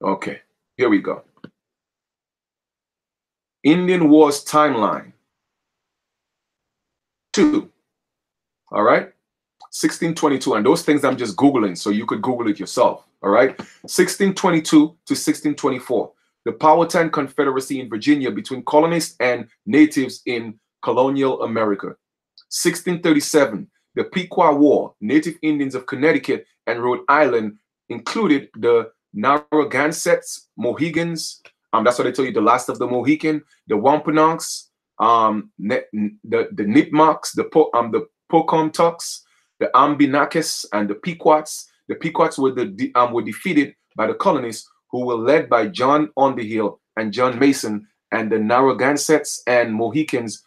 Speaker 1: Okay, here we go. Indian Wars timeline 2. All right. 1622, and those things I'm just Googling, so you could Google it yourself. All right. 1622 to 1624. The Powhatan Confederacy in Virginia between colonists and natives in colonial America. 1637. The Pequot War. Native Indians of Connecticut and Rhode Island included the Narragansetts, Mohegans. That's what I tell you, the last of the Mohican, the Wampanoags, the Nipmucs, the Pocumtucks, the Ambinakis, and the Pequots. The Pequots were were defeated by the colonists, who were led by John Underhill and John Mason, and the Narragansetts and Mohicans,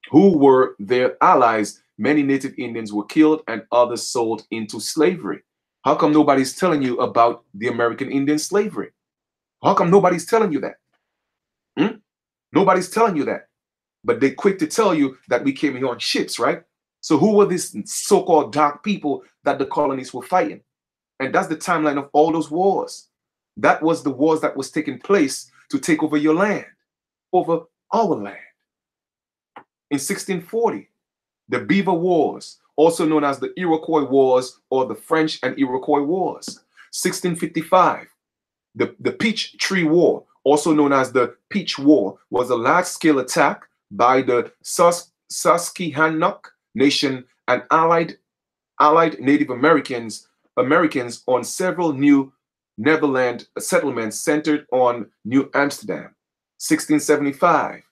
Speaker 1: who were their allies. Many native Indians were killed and others sold into slavery. How come nobody's telling you about the American Indian slavery? How come nobody's telling you that? Nobody's telling you that. But they're quick to tell you that we came here on ships, right? So who were these so-called dark people that the colonists were fighting? And that's the timeline of all those wars. That was the wars that was taking place to take over your land, over our land. In 1640, the Beaver Wars, also known as the Iroquois Wars or the French and Iroquois Wars. 1655, the Peach Tree War, also known as the Peach War, was a large-scale attack by the Susquehannock Nation and allied Native Americans on several New Netherland settlements centered on New Amsterdam. 1675,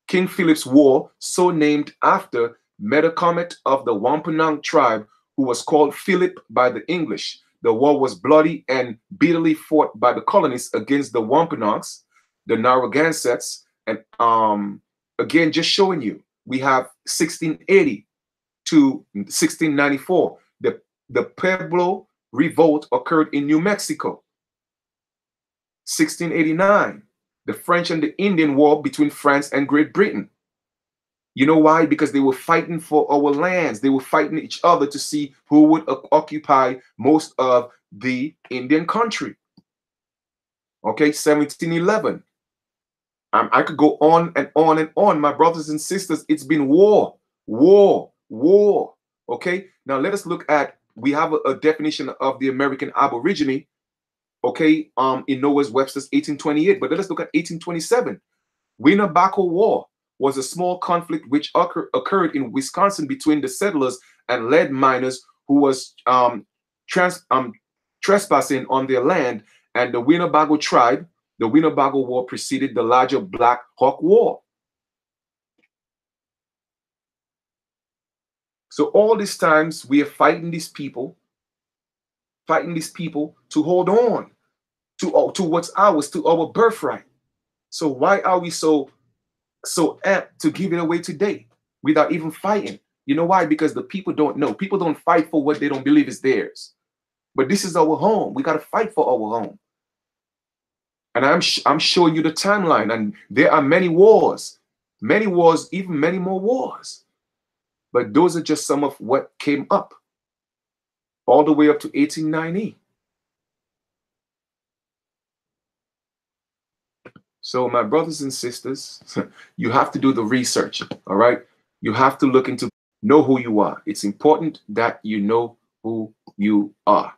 Speaker 1: King Philip's War, so named after Metacomet of the Wampanoag tribe, who was called Philip by the English. The war was bloody and bitterly fought by the colonists against the Wampanoags, the Narragansetts, and again, just showing you, we have 1680 to 1694. The Pueblo Revolt occurred in New Mexico. 1689, the French and the Indian War between France and Great Britain. You know why? Because they were fighting for our lands. They were fighting each other to see who would occupy most of the Indian country. Okay, 1711. I could go on and on and on, my brothers and sisters. It's been war, war, war. Okay, now let us look at, we have a definition of the American Aborigine, okay, in Noah Webster's 1828. But let us look at 1827. Winnebago War was a small conflict which occurred in Wisconsin between the settlers and lead miners who was trespassing on their land, and the Winnebago tribe. The Winnebago War preceded the larger Black Hawk War. So all these times we are fighting these people to hold on to what's ours, to our birthright. So why are we so apt to give it away today without even fighting? You know why? Because the people don't know. People don't fight for what they don't believe is theirs. But this is our home. We got to fight for our home. And I'm showing you the timeline, and there are many wars, even many more wars. But those are just some of what came up all the way up to 1890. So my brothers and sisters, you have to do the research, all right? You have to look into, know who you are. It's important that you know who you are.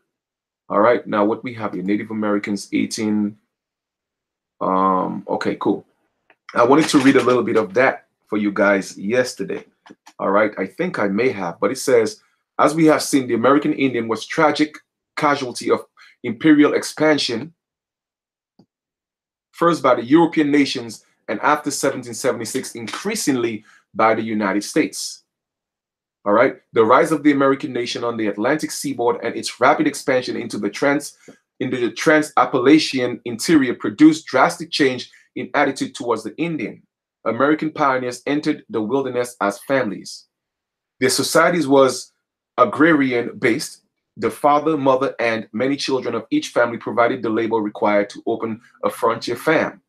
Speaker 1: All right, now what we have here, Native Americans 18, okay, cool. I wanted to read a little bit of that for you guys yesterday. All right, I think I may have, but it says, as we have seen, the American Indian was tragic casualty of imperial expansion, first by the European nations, and after 1776, increasingly by the United States. All right, the rise of the American nation on the Atlantic seaboard and its rapid expansion into the trans-Appalachian interior produced drastic change in attitude towards the Indian. American pioneers entered the wilderness as families. Their societies was agrarian-based. The father, mother, and many children of each family provided the labor required to open a frontier farm.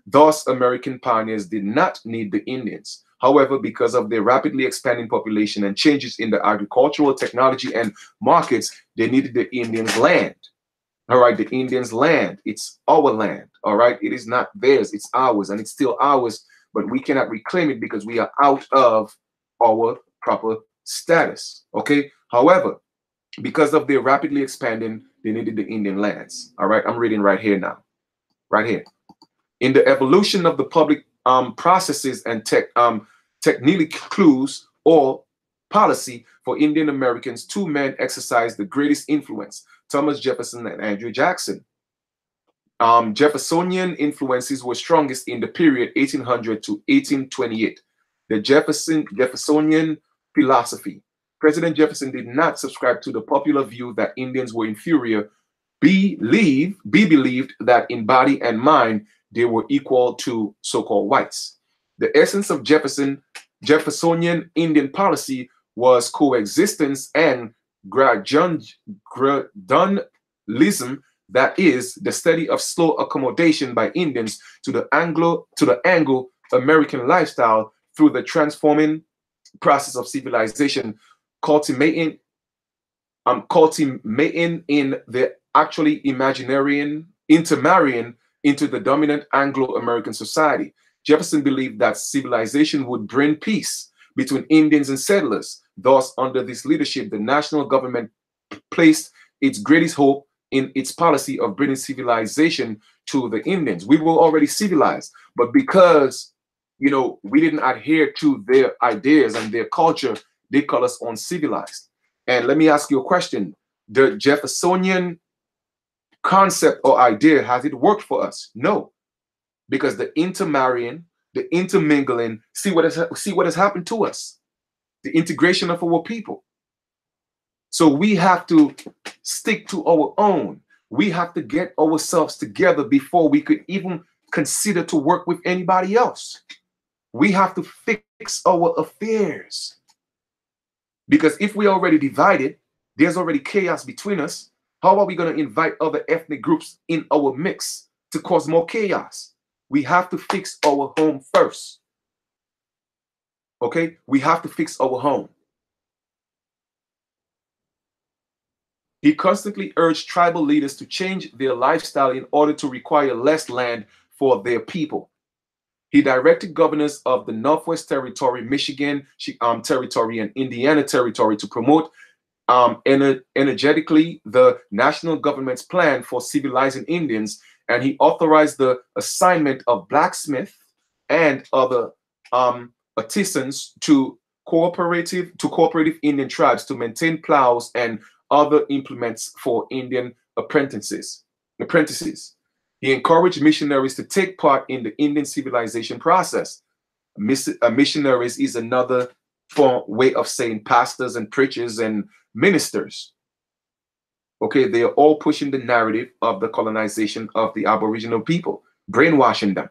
Speaker 1: Thus, American pioneers did not need the Indians. However, because of their rapidly expanding population and changes in the agricultural technology and markets, they needed the Indians' land. All right, the Indians' land, it's our land. All right, it is not theirs, it's ours, and it's still ours, but we cannot reclaim it because we are out of our proper status. Okay. However, because of their rapidly expanding, they needed the Indian lands. All right. I'm reading right here now. Right here. In the evolution of the public processes and technical clues or policy for Indian Americans, two men exercised the greatest influence: Thomas Jefferson and Andrew Jackson. Jeffersonian influences were strongest in the period 1800 to 1828. The Jeffersonian philosophy. President Jefferson did not subscribe to the popular view that Indians were inferior. Be believed that in body and mind they were equal to so-called whites. The essence of Jeffersonian Indian policy was coexistence and gradualism, that is, the study of slow accommodation by Indians to the Anglo-American lifestyle through the transforming process of civilization, culminating in the actually intermarrying into the dominant Anglo-American society. Jefferson believed that civilization would bring peace between Indians and settlers. Thus, under this leadership, the national government placed its greatest hope in its policy of bringing civilization to the Indians. We were already civilized, but because, you know, we didn't adhere to their ideas and their culture, they call us uncivilized. And let me ask you a question. The Jeffersonian concept or idea, has it worked for us? No, because the intermarrying, the intermingling, see what has happened to us, the integration of our people. So we have to stick to our own. We have to get ourselves together before we could even consider to work with anybody else. We have to fix our affairs, because if we're already divided, there's already chaos between us. How are we going to invite other ethnic groups in our mix to cause more chaos? We have to fix our home first. Okay? We have to fix our home. He constantly urged tribal leaders to change their lifestyle in order to require less land for their people. He directed governors of the Northwest Territory, Michigan Territory, and Indiana Territory to promote energetically the national government's plan for civilizing Indians, and he authorized the assignment of blacksmiths and other artisans to cooperative Indian tribes to maintain plows and other implements for Indian apprentices. He encouraged missionaries to take part in the Indian civilization process. Missionaries is another way of saying pastors and preachers and ministers. Okay, they are all pushing the narrative of the colonization of the Aboriginal people, brainwashing them.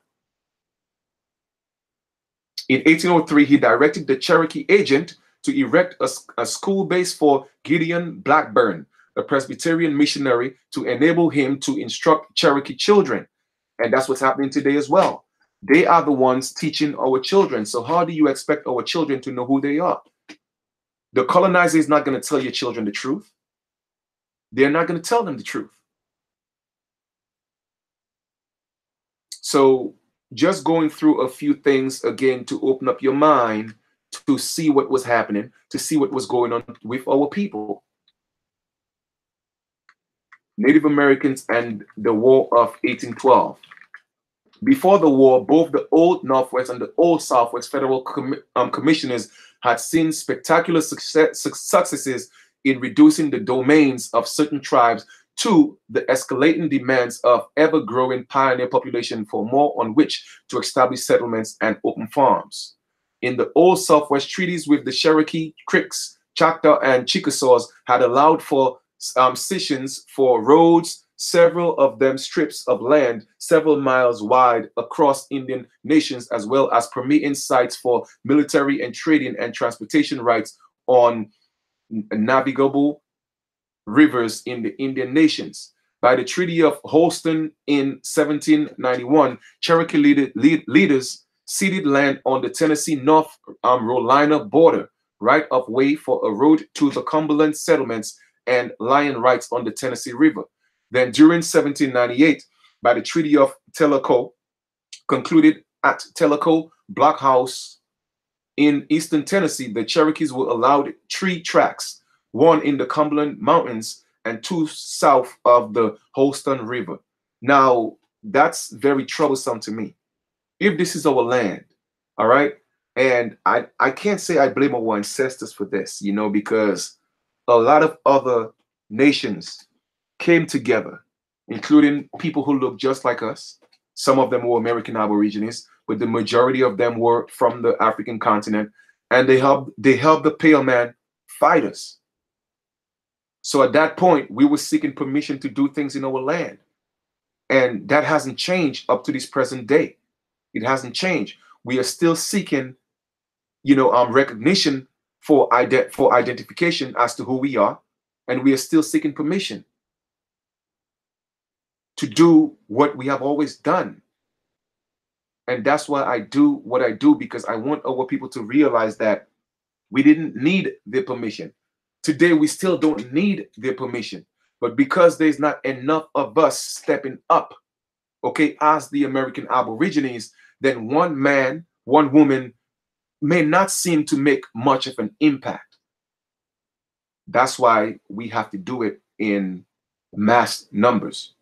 Speaker 1: In 1803, he directed the Cherokee agent to erect a school base for Gideon Blackburn, a Presbyterian missionary, to enable him to instruct Cherokee children. And that's what's happening today as well. They are the ones teaching our children. So how do you expect our children to know who they are? The colonizer is not going to tell your children the truth. They're not going to tell them the truth. So just going through a few things again to open up your mind to see what was happening, to see what was going on with our people. Native Americans and the War of 1812. Before the war, both the Old Northwest and the Old Southwest federal commissioners had seen spectacular successes in reducing the domains of certain tribes to the escalating demands of ever-growing pioneer population for more on which to establish settlements and open farms. In the Old Southwest, treaties with the Cherokee, Creeks, Choctaw, and Chickasaws had allowed for cessions for roads, several of them strips of land several miles wide across Indian nations, as well as permitting sites for military and trading and transportation rights on navigable rivers in the Indian nations. By the Treaty of Holston in 1791, Cherokee leaders ceded land on the Tennessee-North Carolina border, right of way for a road to the Cumberland settlements, and lion rights on the Tennessee River. Then during 1798, by the Treaty of Tellico, concluded at Tellico Blockhouse, In eastern Tennessee, the Cherokees were allowed 3 tracts, one in the Cumberland Mountains and 2 south of the Holston River. Now, that's very troublesome to me. If this is our land, all right, and I can't say I blame our ancestors for this, you know, because a lot of other nations came together, including people who look just like us. Some of them were American Aborigines, but the majority of them were from the African continent, and they helped the pale man fight us. So at that point, we were seeking permission to do things in our land, and that hasn't changed up to this present day. It hasn't changed. We are still seeking, recognition for identification as to who we are, and we are still seeking permission to do what we have always done. And that's why I do what I do, because I want our people to realize that we didn't need their permission. Today, we still don't need their permission. But because there's not enough of us stepping up, okay, as the American Aborigines, then one man, one woman may not seem to make much of an impact. That's why we have to do it in mass numbers.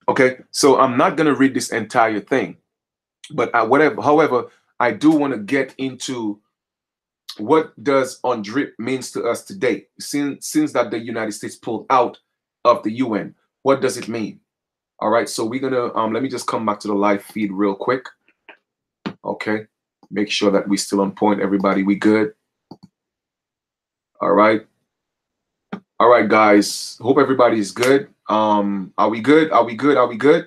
Speaker 1: Okay, so I'm not going to read this entire thing, but however, I do want to get into what does UNDRIP means to us today, since that the United States pulled out of the UN. What does it mean? All right, so we're gonna let me just come back to the live feed real quick. Okay, make sure that we're still on point, everybody. We good? All right. All right, guys. Hope everybody's good. Are we good? Are we good? Are we good?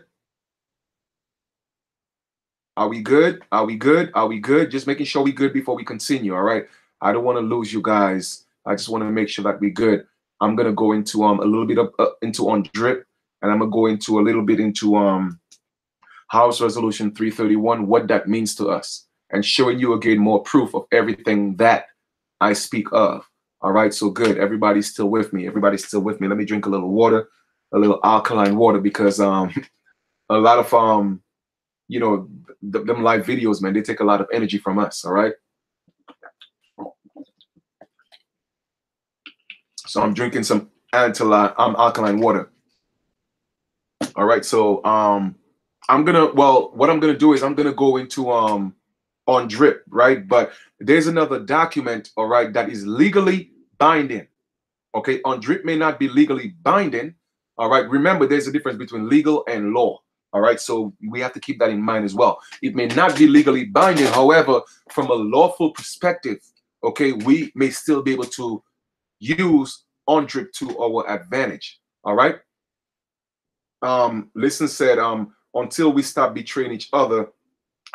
Speaker 1: Are we good? Are we good? Are we good? Just making sure we good before we continue. All right. I don't want to lose you guys. I just want to make sure that we good. I'm gonna go into a little bit of into UNDRIP, and I'm gonna go into a little bit into House Resolution 331, what that means to us, and showing you again more proof of everything that I speak of. All right, so good. Everybody's still with me. Everybody's still with me. Let me drink a little water, a little alkaline water, because a lot of them live videos, man, they take a lot of energy from us. All right. So I'm drinking some alkaline water. All right, so what I'm gonna do is I'm gonna go into UNDRIP, right? But there's another document, all right, that is legally binding. Okay, UNDRIP may not be legally binding. All right, remember there's a difference between legal and law. All right, so we have to keep that in mind as well. It may not be legally binding, however, from a lawful perspective, okay, we may still be able to use UNDRIP to our advantage. All right. Listen said, until we stop betraying each other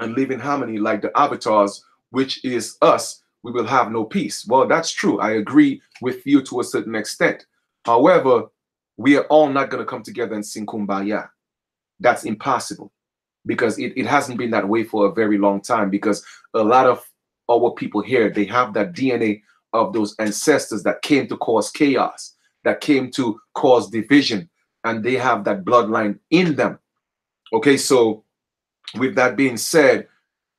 Speaker 1: and live in harmony like the avatars, which is us, we will have no peace. Well, that's true. I agree with you to a certain extent. However, we are all not going to come together and sing kumbaya. That's impossible, because it hasn't been that way for a very long time, because a lot of our people here, they have that DNA of those ancestors that came to cause chaos, that came to cause division, and they have that bloodline in them. Okay, so with that being said,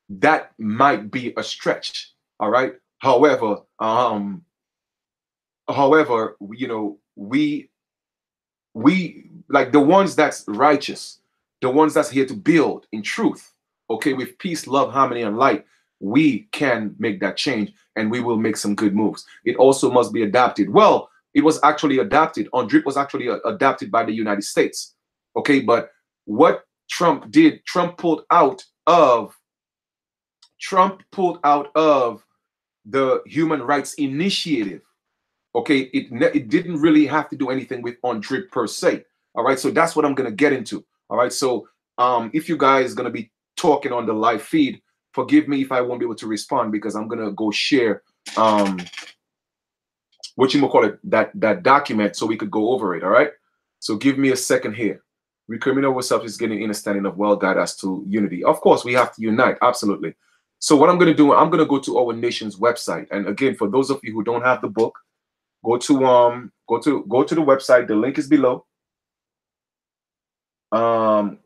Speaker 1: that might be a stretch. All right. However, we like the ones that's righteous, the ones that's here to build in truth, okay, with peace, love, harmony, and light, we can make that change, and we will make some good moves. It also must be adapted. Well, it was actually adopted. UNDRIP was actually adopted by the United States. Okay, but what Trump did, Trump pulled out of the Human Rights Initiative. Okay, it didn't really have to do anything with UNDRIP per se. All right, so that's what I'm gonna get into. All right, so if you guys gonna be talking on the live feed, forgive me if I won't be able to respond, because I'm gonna go share what you call it, that document, so we could go over it. All right, so give me a second here. Recriminate ourselves is getting understanding of well guide us to unity. Of course, we have to unite, absolutely. So what I'm gonna do, I'm gonna go to our nation's website, and again, for those of you who don't have the book, go to the website. The link is below. The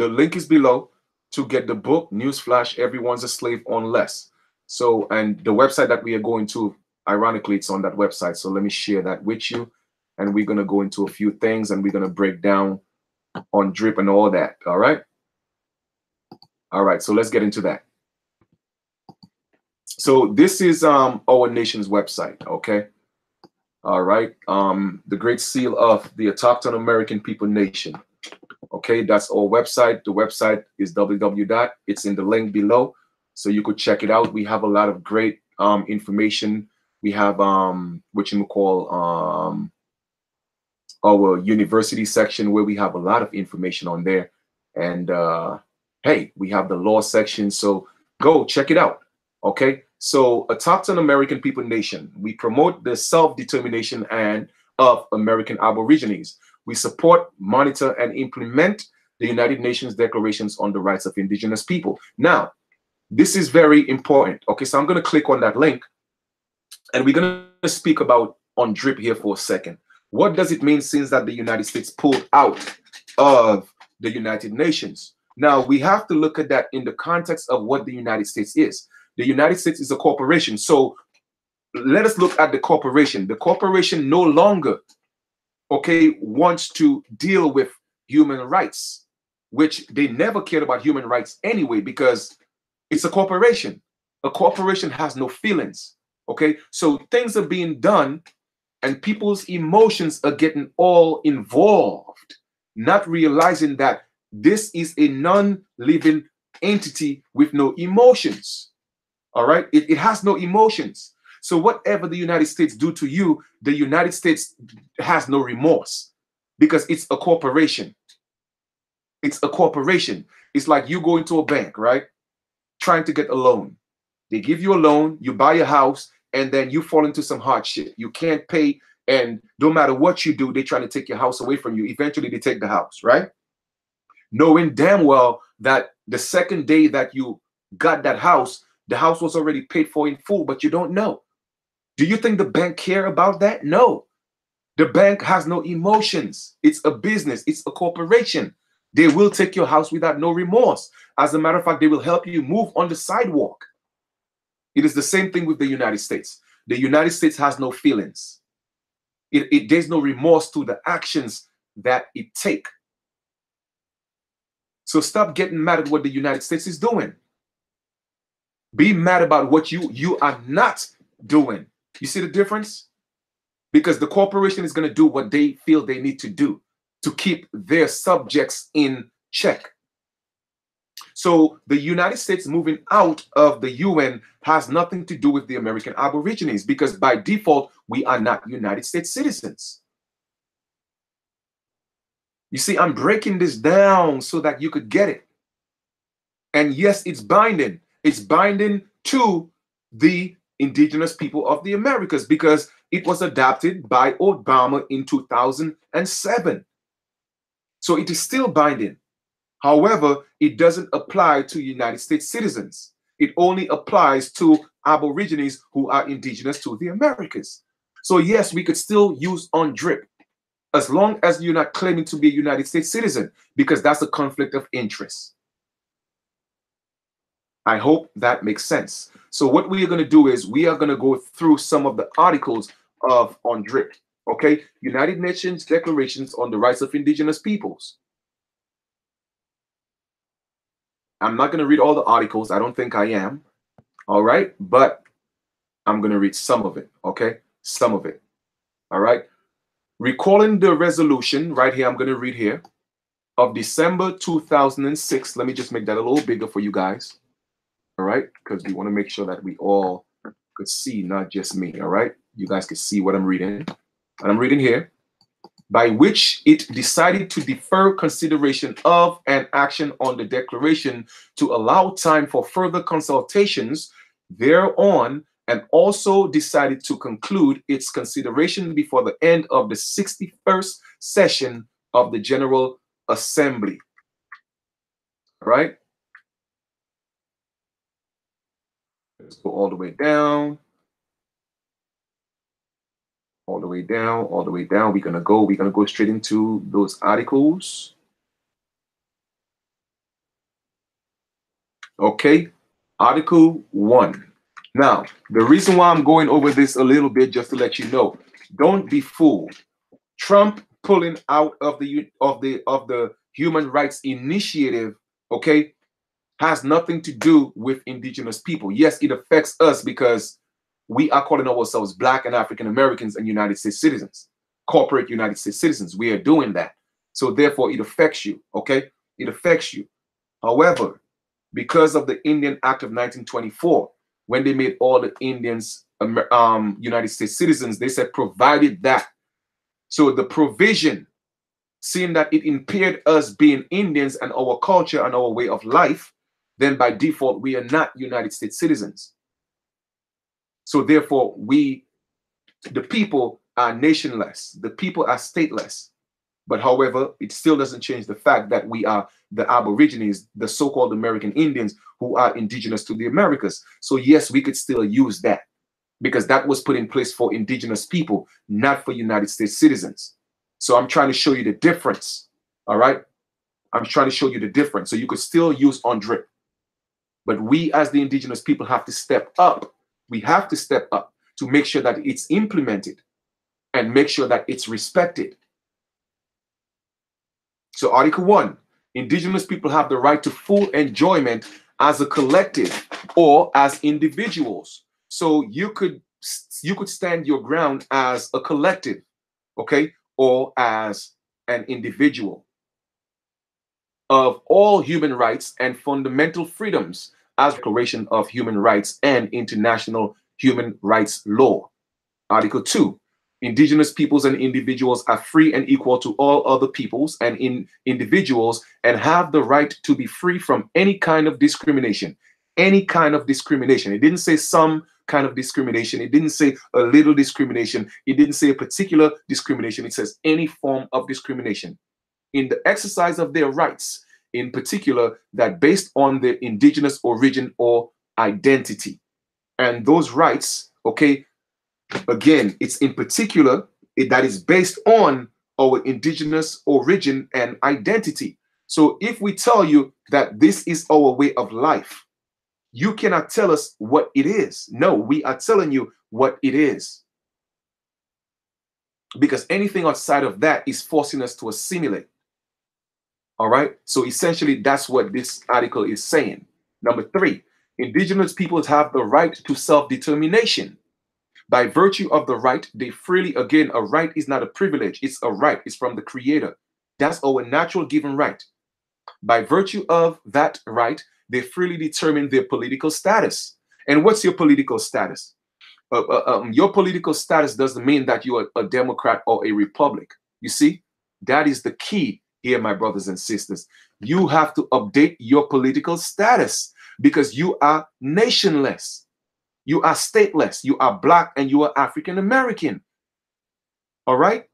Speaker 1: link is below. to get the book. Newsflash, everyone's a slave unless. So, and the website that we are going to, ironically, it's on that website. So let me share that with you. And we're going to go into a few things and we're going to break down on drip and all that. All right. All right. So let's get into that. So this is our nation's website. Okay. All right. The Great Seal of the Autochthon American People Nation. Okay, that's our website. The website is www. It's in the link below, so you could check it out. We have a lot of great information. We have what you call our university section, where we have a lot of information on there. And hey, we have the law section, so go check it out. Okay, so Autochthon American People Nation, we promote the self-determination and of American Aborigines. We support, monitor, and implement the United Nations Declarations on the Rights of Indigenous People. Now, this is very important. Okay, so I'm going to click on that link, and we're going to speak about on drip here for a second. What does it mean since that the United States pulled out of the United Nations? Now, we have to look at that in the context of what the United States is. The United States is a corporation. So let us look at the corporation. The corporation no longer, okay, wants to deal with human rights, which they never cared about human rights anyway, because it's a corporation. A corporation has no feelings. Okay, so things are being done and people's emotions are getting all involved, not realizing that this is a non-living entity with no emotions. All right, it has no emotions. So whatever the United States do to you, the United States has no remorse, because it's a corporation. It's a corporation. It's like you go into a bank, right? Trying to get a loan. They give you a loan, you buy a house, and then you fall into some hardship. You can't pay, and no matter what you do, they're trying to take your house away from you. Eventually, they take the house, right? Knowing damn well that the second day that you got that house, the house was already paid for in full, but you don't know. Do you think the bank care about that? No. The bank has no emotions. It's a business. It's a corporation. They will take your house without no remorse. As a matter of fact, they will help you move on the sidewalk. It is the same thing with the United States. The United States has no feelings. There's no remorse to the actions that it take. So stop getting mad at what the United States is doing. Be mad about what you are not doing. You see the difference? Because the corporation is going to do what they feel they need to do to keep their subjects in check. So the United States moving out of the UN has nothing to do with the American Aborigines, because by default, we are not United States citizens. You see, I'm breaking this down so that you could get it. And yes, it's binding. It's binding to the indigenous people of the Americas, because it was adopted by Obama in 2007. So it is still binding. However, it doesn't apply to United States citizens. It only applies to Aborigines who are indigenous to the Americas. So yes, we could still use on drip, as long as you're not claiming to be a United States citizen, because that's a conflict of interest. I hope that makes sense. So what we are going to do is we are going to go through some of the articles of on drip. Okay, United Nations Declarations on the Rights of Indigenous Peoples. I'm not going to read all the articles. I don't think I am. All right, but I'm going to read some of it. Okay, some of it. All right. Recalling the resolution right here, I'm going to read here, of December 2006. Let me just make that a little bigger for you guys. All right, because we want to make sure that we all could see, not just me. All right, you guys can see what I'm reading. And I'm reading here, by which it decided to defer consideration of an action on the declaration to allow time for further consultations thereon, and also decided to conclude its consideration before the end of the 61st session of the General Assembly. All right. Let's go all the way down. All the way down, all the way down. We're gonna go straight into those articles. Okay, Article 1. Now, the reason why I'm going over this a little bit, just to let you know, don't be fooled. Trump pulling out of the Human Rights Initiative, okay, has nothing to do with indigenous people. Yes, it affects us because we are calling ourselves Black and African Americans and United States citizens, corporate United States citizens. We are doing that. So therefore, it affects you, okay? It affects you. However, because of the Indian Act of 1924, when they made all the Indians United States citizens, they said provided that. So the provision, seeing that it impaired us being Indians and our culture and our way of life, then by default, we are not United States citizens. So therefore, the people are nationless, the people are stateless. But however, it still doesn't change the fact that we are the Aborigines, the so-called American Indians who are indigenous to the Americas. So yes, we could still use that because that was put in place for indigenous people, not for United States citizens. So I'm trying to show you the difference. All right. I'm trying to show you the difference. So you could still use UNDRIP. But we as the indigenous people have to step up. We have to step up to make sure that it's implemented and make sure that it's respected. So Article 1, indigenous people have the right to full enjoyment as a collective or as individuals. So you could stand your ground as a collective, okay, or as an individual of all human rights and fundamental freedoms as Declaration of Human Rights and international human rights law. Article 2, indigenous peoples and individuals are free and equal to all other peoples and individuals and have the right to be free from any kind of discrimination. Any kind of discrimination. It didn't say some kind of discrimination. It didn't say a little discrimination. It didn't say a particular discrimination. It says any form of discrimination in the exercise of their rights, in particular, that based on their indigenous origin or identity. And those rights, okay, again, it's in particular that is based on our indigenous origin and identity. So if we tell you that this is our way of life, you cannot tell us what it is. No, we are telling you what it is. Because anything outside of that is forcing us to assimilate. All right. So essentially, that's what this article is saying. Number 3, indigenous peoples have the right to self-determination. By virtue of the right, they freely, again, a right is not a privilege, it's a right, it's from the Creator. That's our natural given right. By virtue of that right, they freely determine their political status. And what's your political status? Your political status doesn't mean that you are a Democrat or a Republic. You see, that is the key here, my brothers and sisters. You have to update your political status because you are nationless. You are stateless. You are Black and you are African American. All right?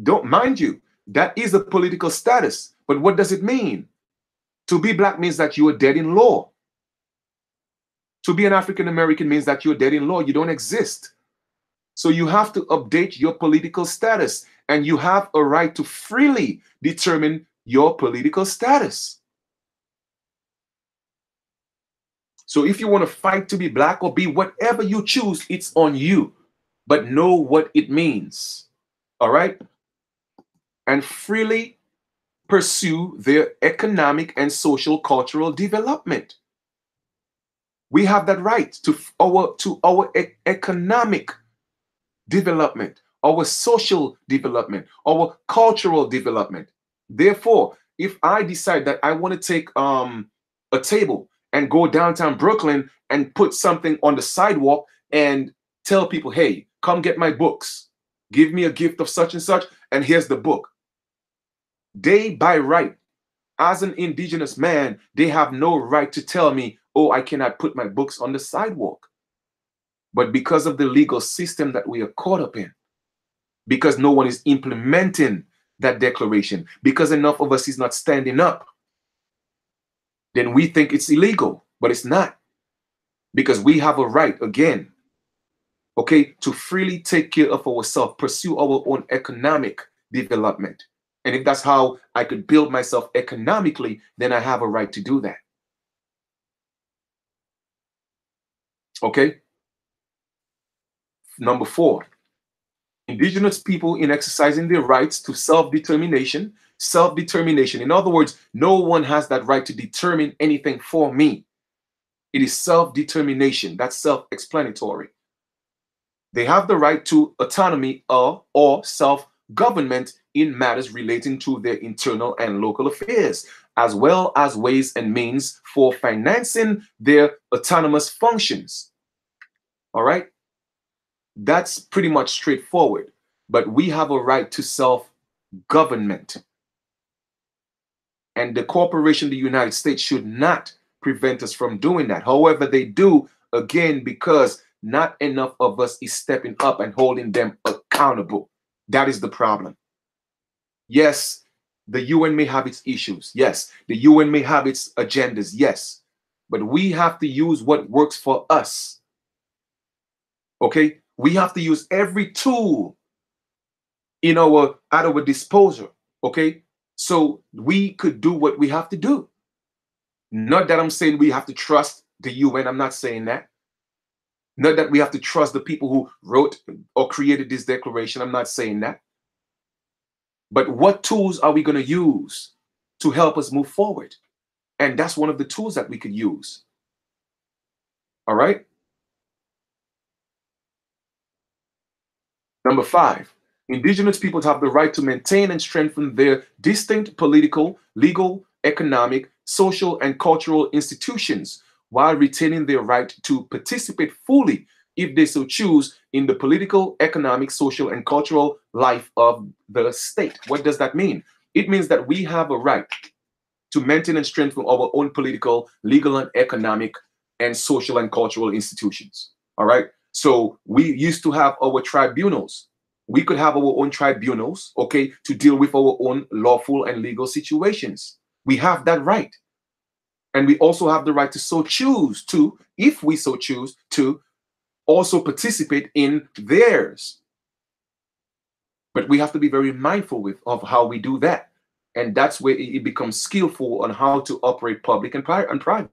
Speaker 1: Don't mind you. That is a political status. But what does it mean? To be Black means that you are dead in law. To be an African American means that you're dead in law. You don't exist. So you have to update your political status, and you have a right to freely determine your political status. So if you want to fight to be Black or be whatever you choose, it's on you. But know what it means. All right? And freely pursue their economic and social cultural development. We have that right to our economic development, our social development, our cultural development. Therefore, if I decide that I want to take a table and go downtown Brooklyn and put something on the sidewalk and tell people, hey, come get my books, give me a gift of such and such, and here's the book. They, by right, as an indigenous man, they have no right to tell me, oh, I cannot put my books on the sidewalk. But because of the legal system that we are caught up in, because no one is implementing that declaration, because enough of us is not standing up, then we think it's illegal, but it's not. Because we have a right, again, okay, to freely take care of ourselves, pursue our own economic development. And if that's how I could build myself economically, then I have a right to do that. Okay. Number 4, indigenous people in exercising their rights to self-determination. Self-determination. In other words, no one has that right to determine anything for me. It is self-determination. That's self-explanatory. They have the right to autonomy or self-government in matters relating to their internal and local affairs, as well as ways and means for financing their autonomous functions. All right? That's pretty much straightforward. But we have a right to self-government. And the corporation, the United States, should not prevent us from doing that. However, they do, again, because not enough of us is stepping up and holding them accountable. That is the problem. Yes, the UN may have its issues. Yes, the UN may have its agendas. Yes, but we have to use what works for us. Okay, we have to use every tool at our disposal. Okay, so we could do what we have to do. Not that I'm saying we have to trust the UN. I'm not saying that. Not that we have to trust the people who wrote or created this declaration. I'm not saying that. But what tools are we going to use to help us move forward? And that's one of the tools that we could use. All right. Number 5, indigenous peoples have the right to maintain and strengthen their distinct political, legal, economic, social, and cultural institutions while retaining their right to participate fully, if they so choose, in the political, economic, social, and cultural life of the state. What does that mean? It means that we have a right to maintain and strengthen our own political, legal, and economic, and social and cultural institutions. All right. So we used to have our tribunals. We could have our own tribunals, okay, to deal with our own lawful and legal situations. We have that right. And we also have the right to so choose to, if we so choose to, also participate in theirs. But we have to be very mindful of how we do that. And that's where it becomes skillful on how to operate public and private.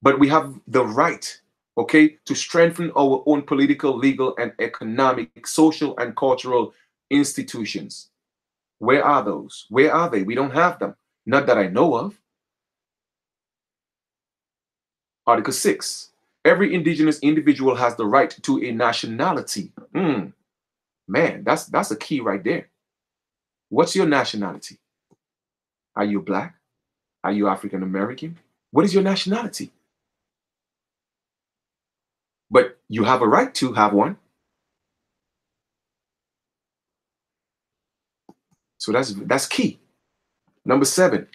Speaker 1: But we have the right, okay, to strengthen our own political, legal, and economic, social, and cultural institutions. Where are those? Where are they? We don't have them. Not that I know of. Article 6. Every indigenous individual has the right to a nationality. Man, that's a key right there. What's your nationality? Are you Black? Are you African American? What is your nationality? But you have a right to have one. So that's key. Number 7.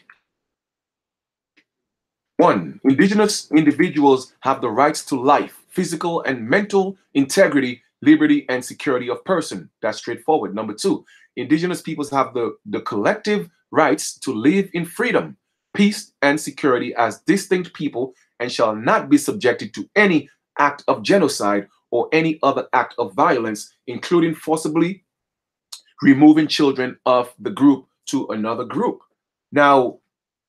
Speaker 1: 1. Indigenous individuals have the rights to life, physical and mental integrity, liberty, and security of person. That's straightforward. Number 2. Indigenous peoples have the collective rights to live in freedom, peace, and security as distinct people and shall not be subjected to any act of genocide or any other act of violence, including forcibly removing children of the group to another group. Now,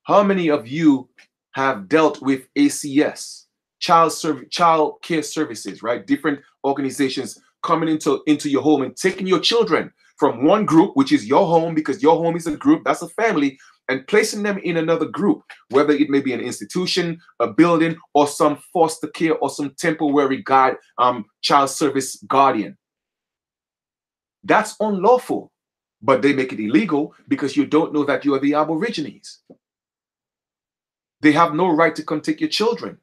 Speaker 1: how many of you have dealt with ACS, child care services, right? Different organizations coming into your home and taking your children from one group, which is your home, because your home is a group, that's a family, and placing them in another group, whether it may be an institution, a building, or some foster care or some temporary child service guardian. That's unlawful, but they make it illegal because you don't know that you are the Aborigines. They have no right to come take your children.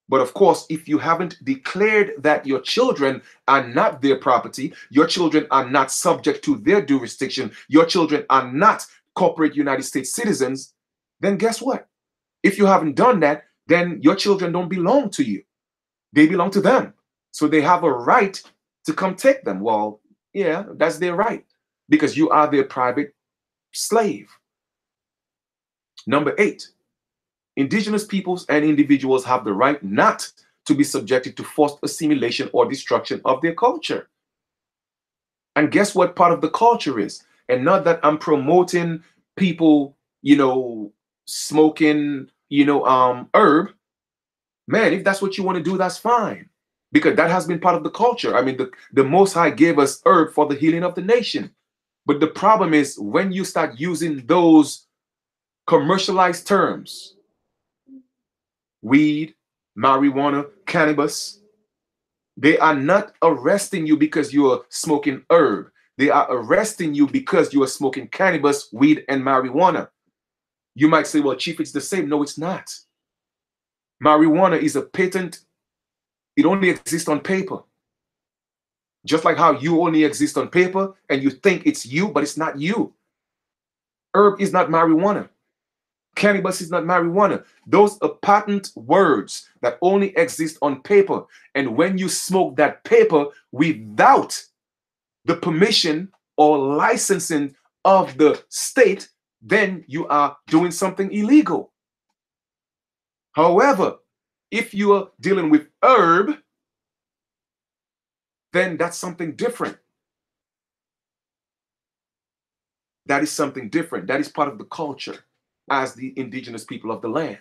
Speaker 1: But of course, if you haven't declared that your children are not their property, your children are not subject to their jurisdiction, your children are not corporate United States citizens, then guess what? If you haven't done that, then your children don't belong to you. They belong to them. So they have a right to come take them. Well, yeah, that's their right because you are their private slave. Number 8. Indigenous peoples and individuals have the right not to be subjected to forced assimilation or destruction of their culture. And guess what part of the culture is? And not that I'm promoting people, smoking herb, man, if that's what you want to do, that's fine. Because that has been part of the culture. I mean, the Most High gave us herb for the healing of the nation. But the problem is when you start using those commercialized terms, weed, marijuana, cannabis, they are not arresting you because you are smoking herb. They are arresting you because you are smoking cannabis, weed, and marijuana. You might say, well, Chief, it's the same. No, it's not. Marijuana is a patent. It only exists on paper. Just like how you only exist on paper and you think it's you, but it's not you. Herb is not marijuana. Cannabis is not marijuana. Those are patent words that only exist on paper. And when you smoke that paper without the permission or licensing of the state, then you are doing something illegal. However, if you are dealing with herb, then that's something different. That is something different. That is part of the culture as the indigenous people of the land.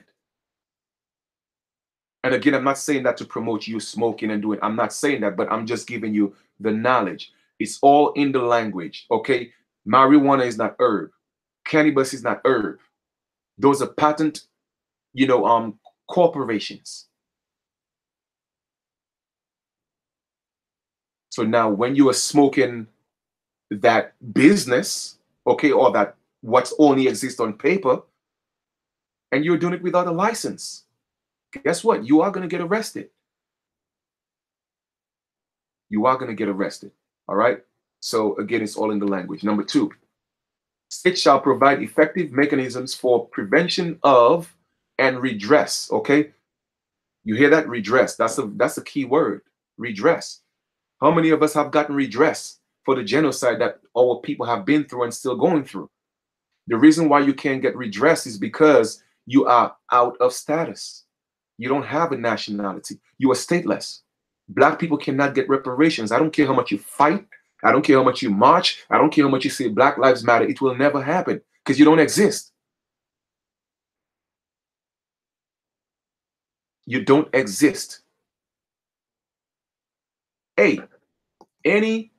Speaker 1: And again, I'm not saying that to promote you smoking and doing, I'm not saying that, but I'm just giving you the knowledge. It's all in the language, okay? Marijuana is not herb. Cannabis is not herb. Those are patent, corporations. So now when you are smoking that business, okay, or that what's only exists on paper, and you're doing it without a license, guess what? You are going to get arrested. You are going to get arrested. All right. So again, it's all in the language. Number 2, states shall provide effective mechanisms for prevention of and redress. Okay. You hear that? Redress. That's a key word. Redress. How many of us have gotten redress for the genocide that our people have been through and still going through? The reason why you can't get redress is because you are out of status. You don't have a nationality. You are stateless. Black people cannot get reparations. I don't care how much you fight. I don't care how much you march. I don't care how much you say Black Lives Matter. It will never happen because you don't exist. You don't exist. A, any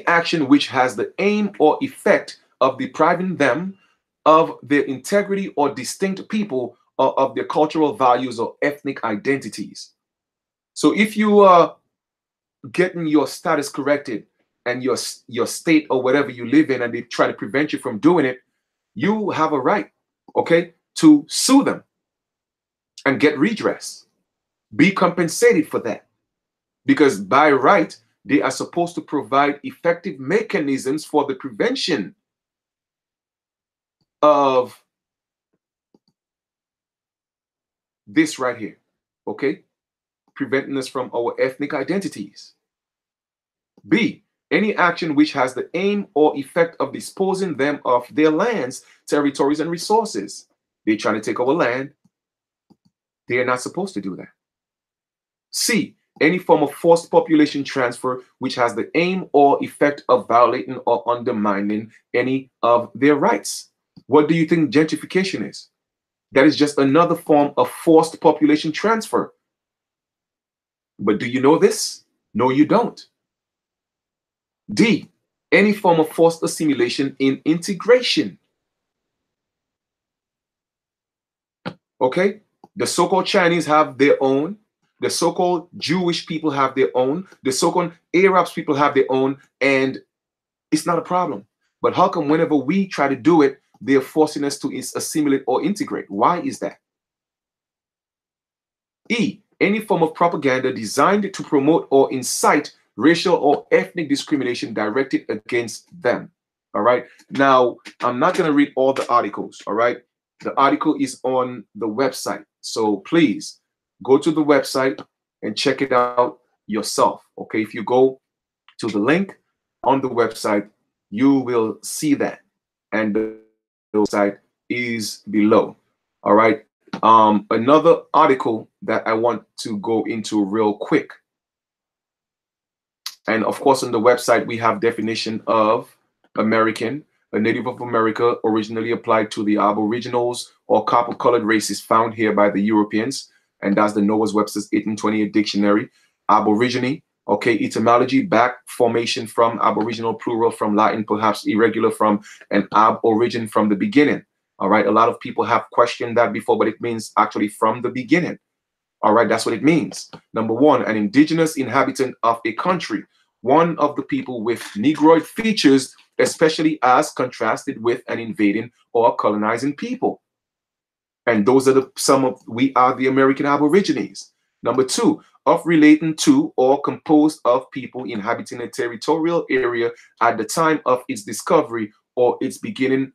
Speaker 1: action which has the aim or effect of depriving them of their integrity or distinct people or of their cultural values or ethnic identities. So if you are getting your status corrected and your state or whatever you live in and they try to prevent you from doing it, you have a right, okay, to sue them and get redress. Be compensated for that. Because by right, they are supposed to provide effective mechanisms for the prevention of this right here, okay? Preventing us from our ethnic identities. B, any action which has the aim or effect of disposing them of their lands, territories, and resources. They're trying to take our land. They are not supposed to do that. C, any form of forced population transfer which has the aim or effect of violating or undermining any of their rights. What do you think gentrification is? That is just another form of forced population transfer. But do you know this? No, you don't. D, any form of forced assimilation in integration. Okay? The so-called Chinese have their own. The so-called Jewish people have their own. The so-called Arabs people have their own. And it's not a problem. But how come whenever we try to do it, they're forcing us to assimilate or integrate? Why is that? E, any form of propaganda designed to promote or incite racial or ethnic discrimination directed against them. All right. Now, I'm not going to read all the articles. All right. The article is on the website. So please go to the website and check it out yourself. Okay. If you go to the link on the website, you will see that. And the website is below. All right. Another article that I want to go into real quick. And of course, on the website, we have definition of American. a native of America, originally applied to the Aboriginals or copper-colored races found here by the Europeans, and that's the Noah's Webster's 1828 dictionary. Aborigine, okay, etymology, back formation from Aboriginal, plural from Latin, perhaps irregular from, and ab origin from the beginning. All right, a lot of people have questioned that before, but it means actually from the beginning. All right, that's what it means. Number one, an indigenous inhabitant of a country, one of the people with Negroid features, especially as contrasted with an invading or colonizing people. And those are we are the American Aborigines. Number two, of relating to or composed of people inhabiting a territorial area at the time of its discovery or its beginning,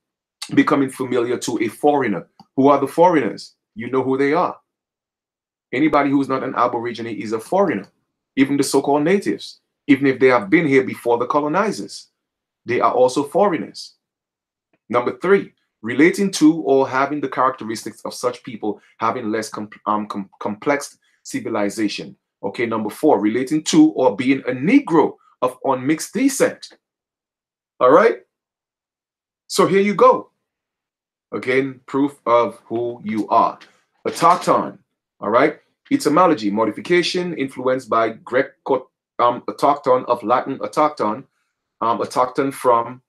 Speaker 1: becoming familiar to a foreigner. Who are the foreigners? You know who they are. Anybody who's not an Aborigine is a foreigner. Even the so-called natives, even if they have been here before the colonizers, they are also foreigners. Number three, relating to or having the characteristics of such people having less complex civilization. Okay, number four, relating to or being a Negro of unmixed descent. All right, so here you go. Again, proof of who you are. Autochthon. All right, etymology, modification influenced by autochthon of Latin autochthon, autochthon from,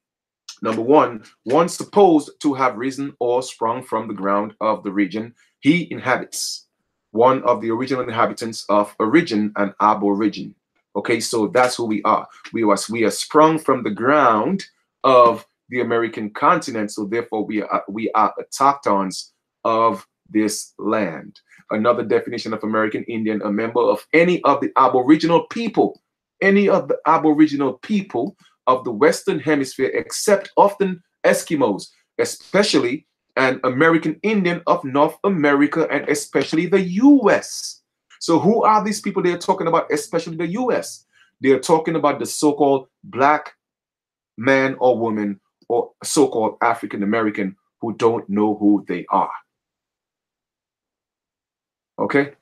Speaker 1: number one supposed to have risen or sprung from the ground of the region he inhabits. One of the original inhabitants of a region, an aborigine. Okay, so that's who we are. We are sprung from the ground of the American continent, so therefore we are autochtons of this land. Another definition of American Indian, a member of any of the Aboriginal people, any of the Aboriginal people of the Western Hemisphere, except often Eskimos, especially an American Indian of North America and especially the US. So who are these people they're talking about, especially the US? They're talking about the so-called black man or woman or so-called African American who don't know who they are. Okay?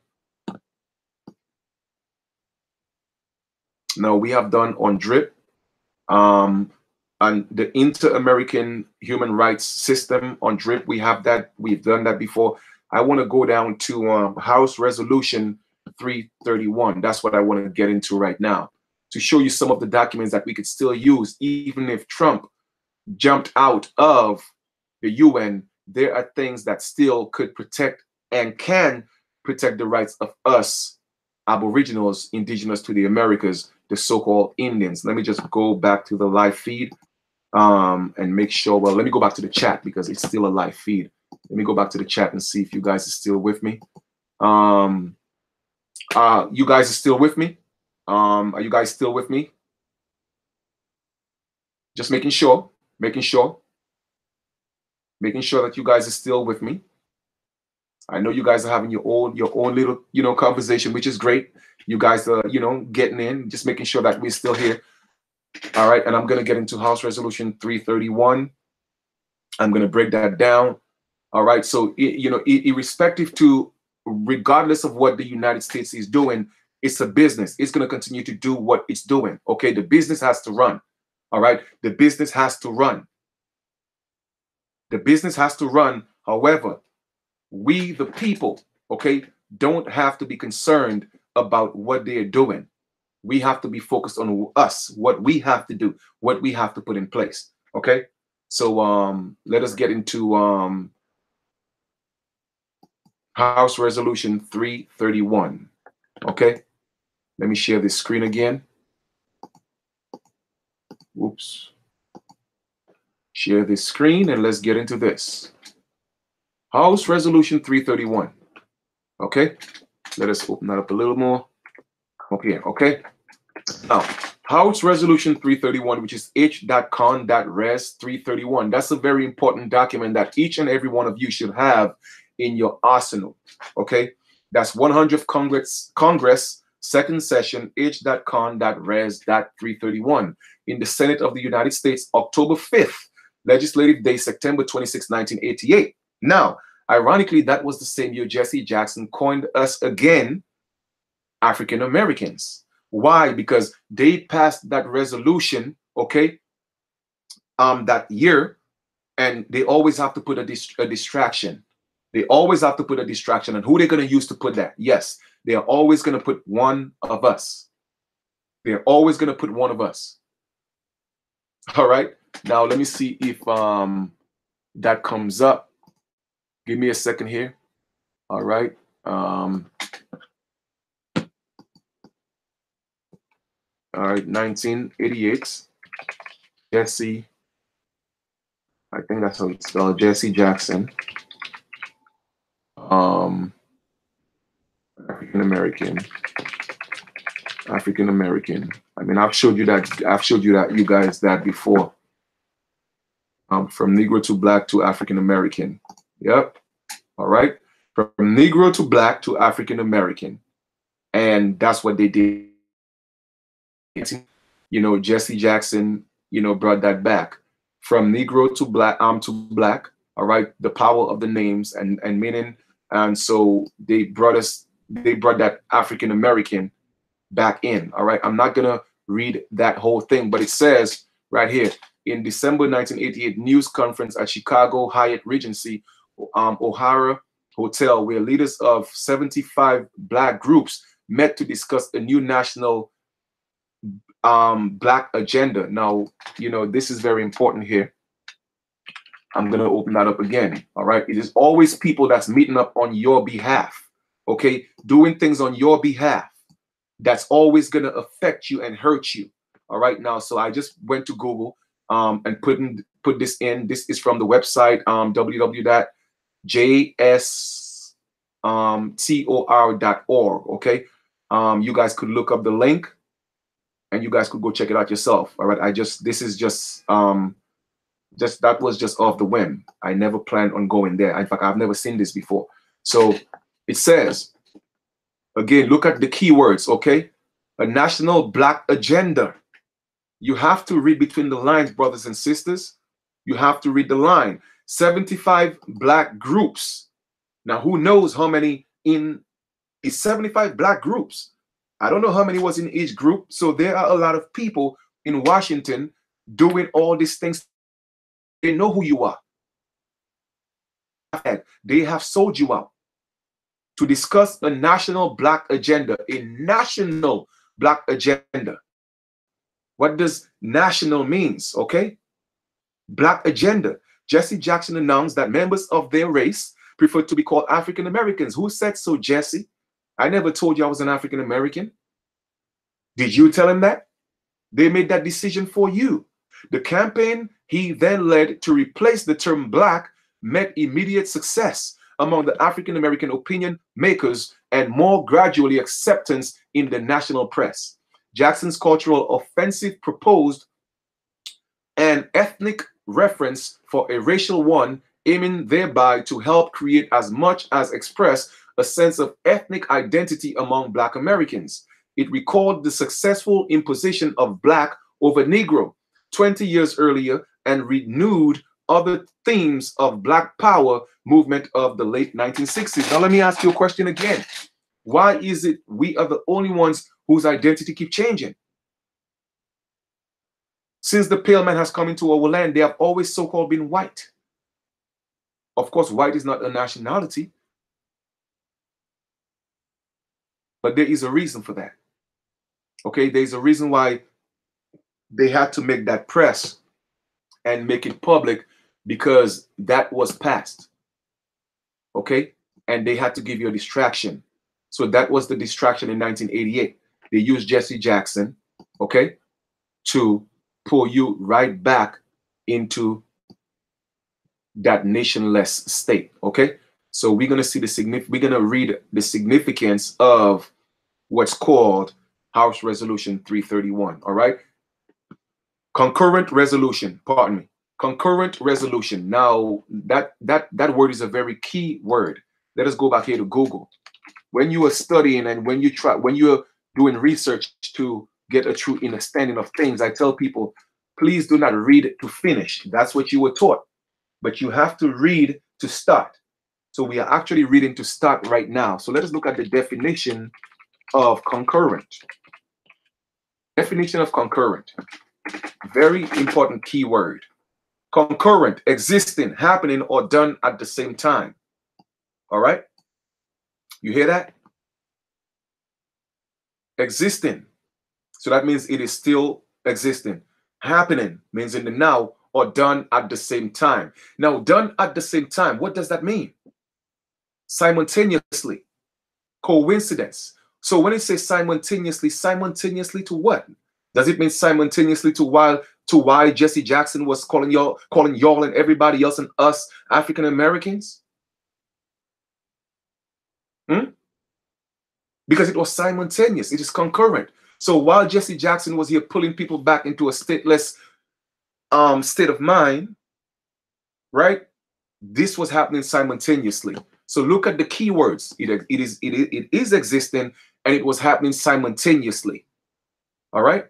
Speaker 1: Now we have done on DRIP. And the Inter-American Human Rights System on DRIP, we've done that before. I want to go down to House Resolution 331. That's what I want to get into right now, to show you some of the documents that we could still use. Even if Trump jumped out of the UN, there are things that still could protect and can protect the rights of us Aboriginals, indigenous to the Americas, the so-called Indians. Let me just go back to the live feed and make sure. Well, let me go back to the chat because it's still a live feed. Let me go back to the chat and see if you guys are still with me. You guys are still with me? Are you guys still with me? Just making sure that you guys are still with me. I know you guys are having your own little, conversation, which is great. You guys are, getting in, just making sure that we're still here. All right, and I'm going to get into House Resolution 331. I'm going to break that down. All right, so, irrespective to, regardless of what the United States is doing, it's a business. It's going to continue to do what it's doing. Okay, the business has to run. All right, the business has to run. The business has to run. However, we, the people, okay, don't have to be concerned about what they're doing. We have to be focused on us, what we have to do, what we have to put in place. Okay, so let us get into House Resolution 331. Okay, let me share this screen again. Oops. Share this screen and let's get into this. House Resolution 331. Okay, let us open that up a little more. Come up here. Okay, now House Resolution 331, which is H.con.res 331. That's a very important document that each and every one of you should have in your arsenal. Okay, that's 100th Congress, second session, H.con.res 331 in the Senate of the United States, October 5th, Legislative Day, September 26, 1988. Now, ironically, that was the same year Jesse Jackson coined us again, African Americans. Why? Because they passed that resolution, okay, that year, and they always have to put a distraction. They always have to put a distraction. And who they're going to use to put that? Yes, they are always going to put one of us. They're always going to put one of us. All right. Now let me see if that comes up. Give me a second here. All right. All right. 1988. Jesse. I think that's how it's spelled. Jesse Jackson. African American. African American. I mean, I've showed you that. I've showed you that, you guys, that before. From Negro to Black to African American. Yep. All right. From Negro to Black to African American, and that's what they did. You know, Jesse Jackson, you know, brought that back from Negro to Black. To Black. All right. The power of the names and meaning, and so they brought that African American back in. All right. I'm not gonna read that whole thing, but it says right here, in December 1988 news conference at Chicago Hyatt Regency O'Hara Hotel, where leaders of 75 Black groups met to discuss a new national Black agenda. Now, you know, this is very important here. I'm going to open that up again. All right. It is always people that's meeting up on your behalf. Okay. Doing things on your behalf. That's always going to affect you and hurt you. All right. Now, so I just went to Google and put this in. This is from the website www.jstor.org. Okay. You guys could look up the link and you guys could go check it out yourself. All right. This is just that was just off the whim. I never planned on going there. In fact, I've never seen this before. So it says, again, look at the keywords, okay? A national Black agenda. You have to read between the lines, brothers and sisters. You have to read the line. 75 Black groups. Now, who knows how many in 75 Black groups? I don't know how many was in each group. So there are a lot of people in Washington doing all these things. They know who you are. They have sold you out to discuss a national Black agenda, a national Black agenda. What does national means? Okay. Black agenda. Jesse Jackson announced that members of their race prefer to be called African Americans. Who said so, Jesse? I never told you I was an African American. Did you tell him that? They made that decision for you. The campaign he then led to replace the term Black met immediate success among the African American opinion makers and more gradually acceptance in the national press. Jackson's cultural offensive proposed an ethnic reference for a racial one, aiming thereby to help create as much as express a sense of ethnic identity among Black Americans. It recalled the successful imposition of Black over Negro 20 years earlier and renewed other themes of Black power movement of the late 1960s. Now, let me ask you a question again. Why is it we are the only ones whose identity keep changing? Since the pale man has come into our land, they have always so-called been white. Of course, white is not a nationality, but there is a reason for that. Okay, there's a reason why they had to make that press and make it public, because that was passed. Okay, and they had to give you a distraction. So that was the distraction in 1988. They used Jesse Jackson, okay, to pull you right back into that nationless state. Okay, so we're gonna see we're gonna read the significance of what's called House Resolution 331. All right, concurrent resolution. Pardon me. Concurrent resolution. Now that word is a very key word. Let us go back here to Google. When you are studying and when you're doing research to get a true understanding of things, I tell people, please do not read to finish. That's what you were taught. But you have to read to start. So we are actually reading to start right now. So let us look at the definition of concurrent. Definition of concurrent. Very important key word. Concurrent, existing, happening, or done at the same time. All right? You hear that? Existing. So that means it is still existing. Happening means in the now or done at the same time. Now, done at the same time, what does that mean? Simultaneously, coincidence. So when it says simultaneously, simultaneously to what? Does it mean simultaneously to why Jesse Jackson was calling y'all and everybody else and us African Americans? Because it was simultaneous, it is concurrent. So while Jesse Jackson was here pulling people back into a stateless state of mind, right? This was happening simultaneously. So look at the keywords. It is existing and it was happening simultaneously. All right.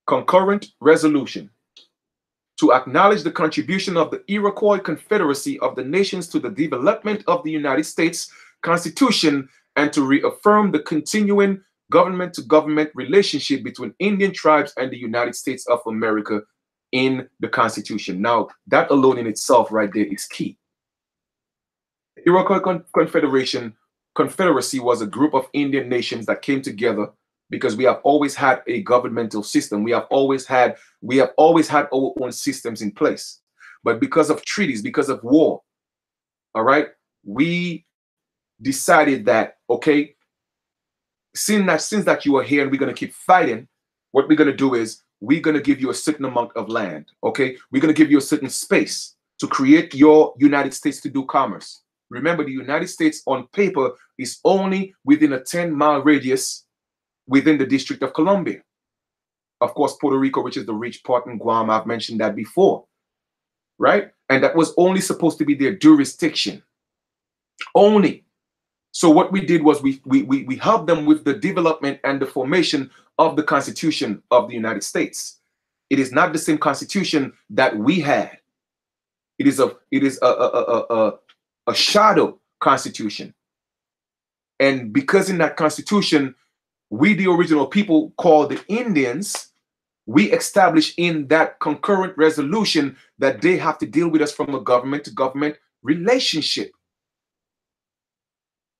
Speaker 1: Concurrent resolution. To acknowledge the contribution of the Iroquois Confederacy of the Nations to the development of the United States Constitution and to reaffirm the continuing government-to-government relationship between Indian tribes and the United States of America in the Constitution. Now, that alone in itself right there is key. The Iroquois Confederacy was a group of Indian nations that came together because we have always had a governmental system. We have always had our own systems in place. But because of treaties, because of war, all right, we decided that, okay, since that you are here and we're going to keep fighting, what we're going to do is we're going to give you a certain amount of land, okay? We're going to give you a certain space to create your United States to do commerce. Remember, the United States on paper is only within a 10-mile radius within the District of Columbia. Of course, Puerto Rico, which is the rich part, in Guam, I've mentioned that before, right? And that was only supposed to be their jurisdiction. Only. So what we did was we helped them with the development and the formation of the Constitution of the United States. It is not the same Constitution that we had. It is a shadow Constitution. And because in that Constitution, we, the original people called the Indians, we established in that concurrent resolution that they have to deal with us from a government-to-government relationship.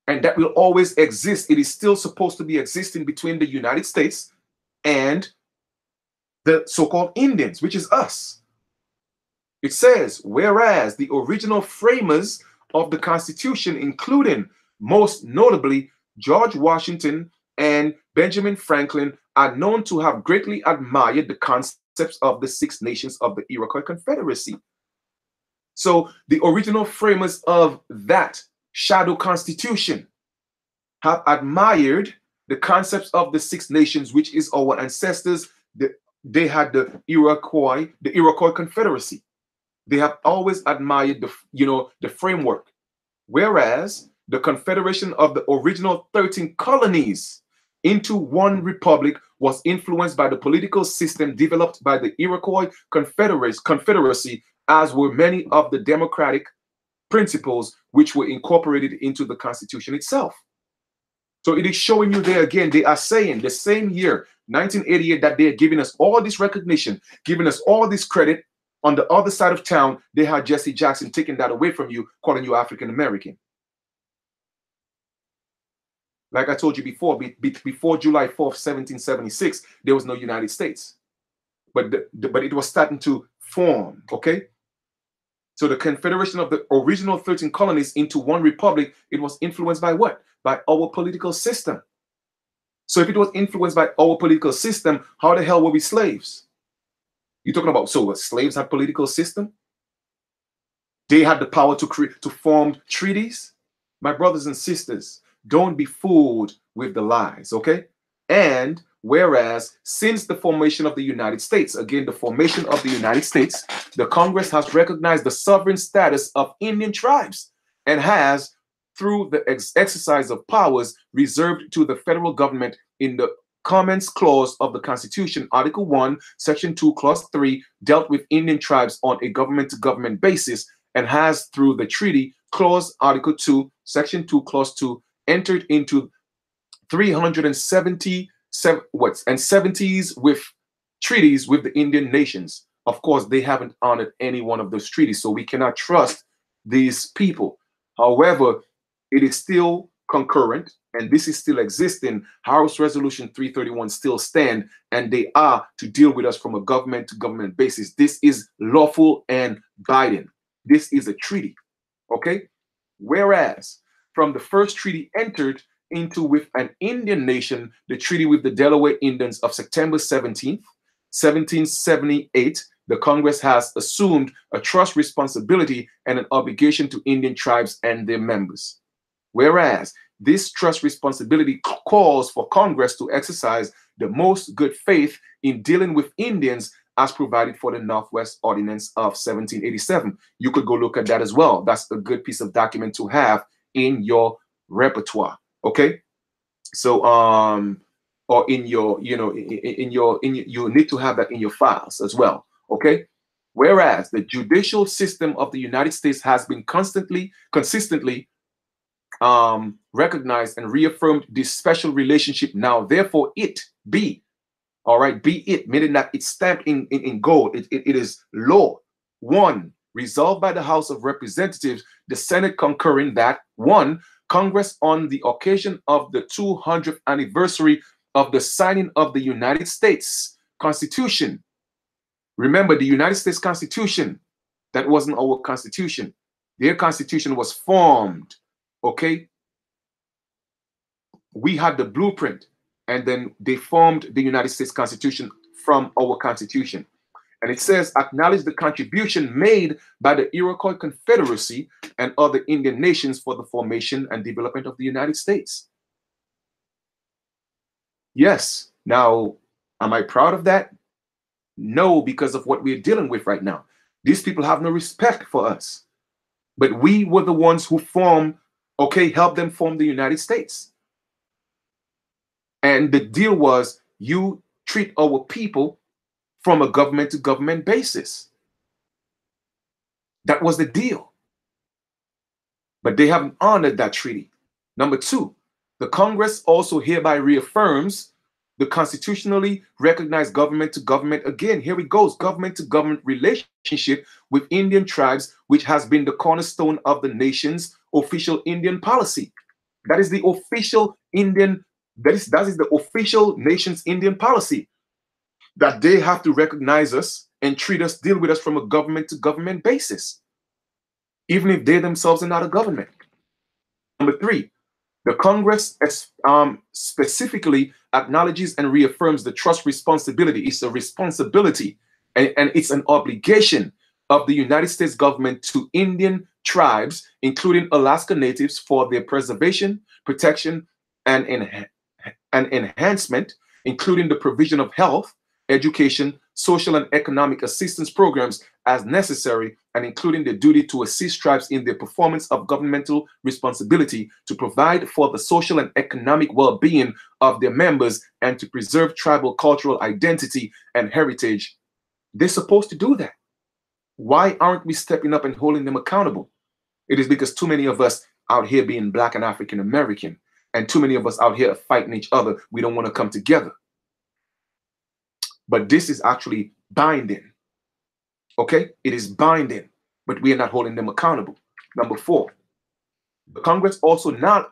Speaker 1: And that will always exist. It is still supposed to be existing between the United States and the so-called Indians, which is us. It says, whereas the original framers of the Constitution, including most notably George Washington and Benjamin Franklin, are known to have greatly admired the concepts of the Six Nations of the Iroquois Confederacy. So the original framers of that shadow constitution have admired the concepts of the Six Nations, which is our ancestors. They had the Iroquois Confederacy. They have always admired the framework. Whereas the confederation of the original 13 colonies into one republic was influenced by the political system developed by the Iroquois Confederacy, as were many of the democratic principles which were incorporated into the Constitution itself. So it is showing you there again, they are saying the same year, 1988, that they are giving us all this recognition, giving us all this credit. On the other side of town, they had Jesse Jackson taking that away from you, calling you African American. Like I told you before, before July 4th, 1776, there was no United States. But it was starting to form, okay? So the confederation of the original 13 colonies into one republic, it was influenced by what? By our political system. So if it was influenced by our political system, how the hell were we slaves? You're talking about, so slaves had political system? They had the power to form treaties? My brothers and sisters, don't be fooled with the lies, okay? And whereas since the formation of the United States, again, the formation of the United States, the Congress has recognized the sovereign status of Indian tribes and has, through the exercise of powers reserved to the federal government in the Comments Clause of the Constitution, Article 1, Section 2, Clause 3, dealt with Indian tribes on a government-to-government basis, and has, through the Treaty Clause, Article 2, Section 2, Clause 2, entered into 370 and 70s with treaties with the Indian nations. of course, they haven't honored any one of those treaties, so we cannot trust these people. However, it is still concurrent, and this is still existing. House Resolution 331 still stand, and they are to deal with us from a government to government basis. This is lawful and binding. This is a treaty, okay? Whereas from the first treaty entered into with an Indian nation, the treaty with the Delaware Indians of September 17th, 1778, the Congress has assumed a trust responsibility and an obligation to Indian tribes and their members. Whereas this trust responsibility calls for Congress to exercise the most good faith in dealing with Indians as provided for the Northwest Ordinance of 1787. You could go look at that as well. That's a good piece of document to have in your repertoire. Okay. So, or in your, you need to have that in your files as well. Okay. Whereas the judicial system of the United States has been consistently recognized and reaffirmed this special relationship. Now, therefore, it be, all right, be it, meaning that it's stamped in gold. It is law. One, resolved by the House of Representatives, the Senate concurring that, one, Congress, on the occasion of the 200th anniversary of the signing of the United States Constitution. Remember, the United States Constitution, that wasn't our Constitution. Their Constitution was formed, okay? We had the blueprint, and then they formed the United States Constitution from our Constitution. And it says, acknowledge the contribution made by the Iroquois Confederacy and other Indian nations for the formation and development of the United States. Yes. Now, am I proud of that? No, because of what we're dealing with right now. These people have no respect for us. But we were the ones who formed, okay, helped them form the United States. And the deal was, you treat our people from a government to government basis. That was the deal. But they haven't honored that treaty. Number two, the Congress also hereby reaffirms the constitutionally recognized government to government, again, here it goes, government to government relationship with Indian tribes, which has been the cornerstone of the nation's official Indian policy. That is the official Indian, that is the official nation's Indian policy, that they have to recognize us and treat us, deal with us from a government to government basis, even if they themselves are not a government. Number three, the Congress specifically acknowledges and reaffirms the trust responsibility. It's a responsibility and it's an obligation of the United States government to Indian tribes, including Alaska Natives, for their preservation, protection, and enhancement, including the provision of health, education, social and economic assistance programs as necessary, and including the duty to assist tribes in their performance of governmental responsibility to provide for the social and economic well-being of their members and to preserve tribal cultural identity and heritage. They're supposed to do that. Why aren't we stepping up and holding them accountable? It is because too many of us out here being Black and African American, and too many of us out here fighting each other. We don't want to come together. But this is actually binding. Okay? It is binding, but we are not holding them accountable. Number four, the Congress also now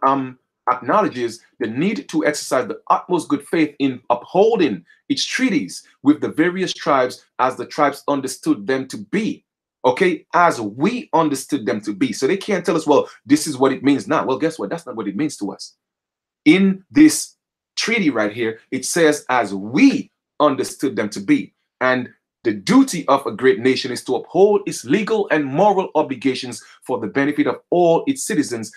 Speaker 1: acknowledges the need to exercise the utmost good faith in upholding its treaties with the various tribes as the tribes understood them to be. Okay? As we understood them to be. So they can't tell us, well, this is what it means now. Well, guess what? That's not what it means to us. In this treaty right here, it says as we understood them to be. And the duty of a great nation is to uphold its legal and moral obligations for the benefit of all its citizens,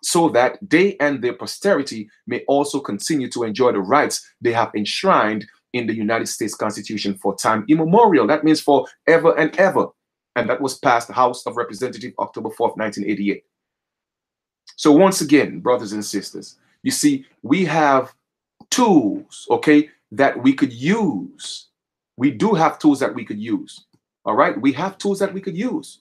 Speaker 1: so that they and their posterity may also continue to enjoy the rights they have enshrined in the United States Constitution for time immemorial. That means for ever and ever. And that was passed the House of Representatives October 4th, 1988. So once again, brothers and sisters, you see, we have tools, okay, that we could use. We do have tools that we could use. All right. We have tools that we could use,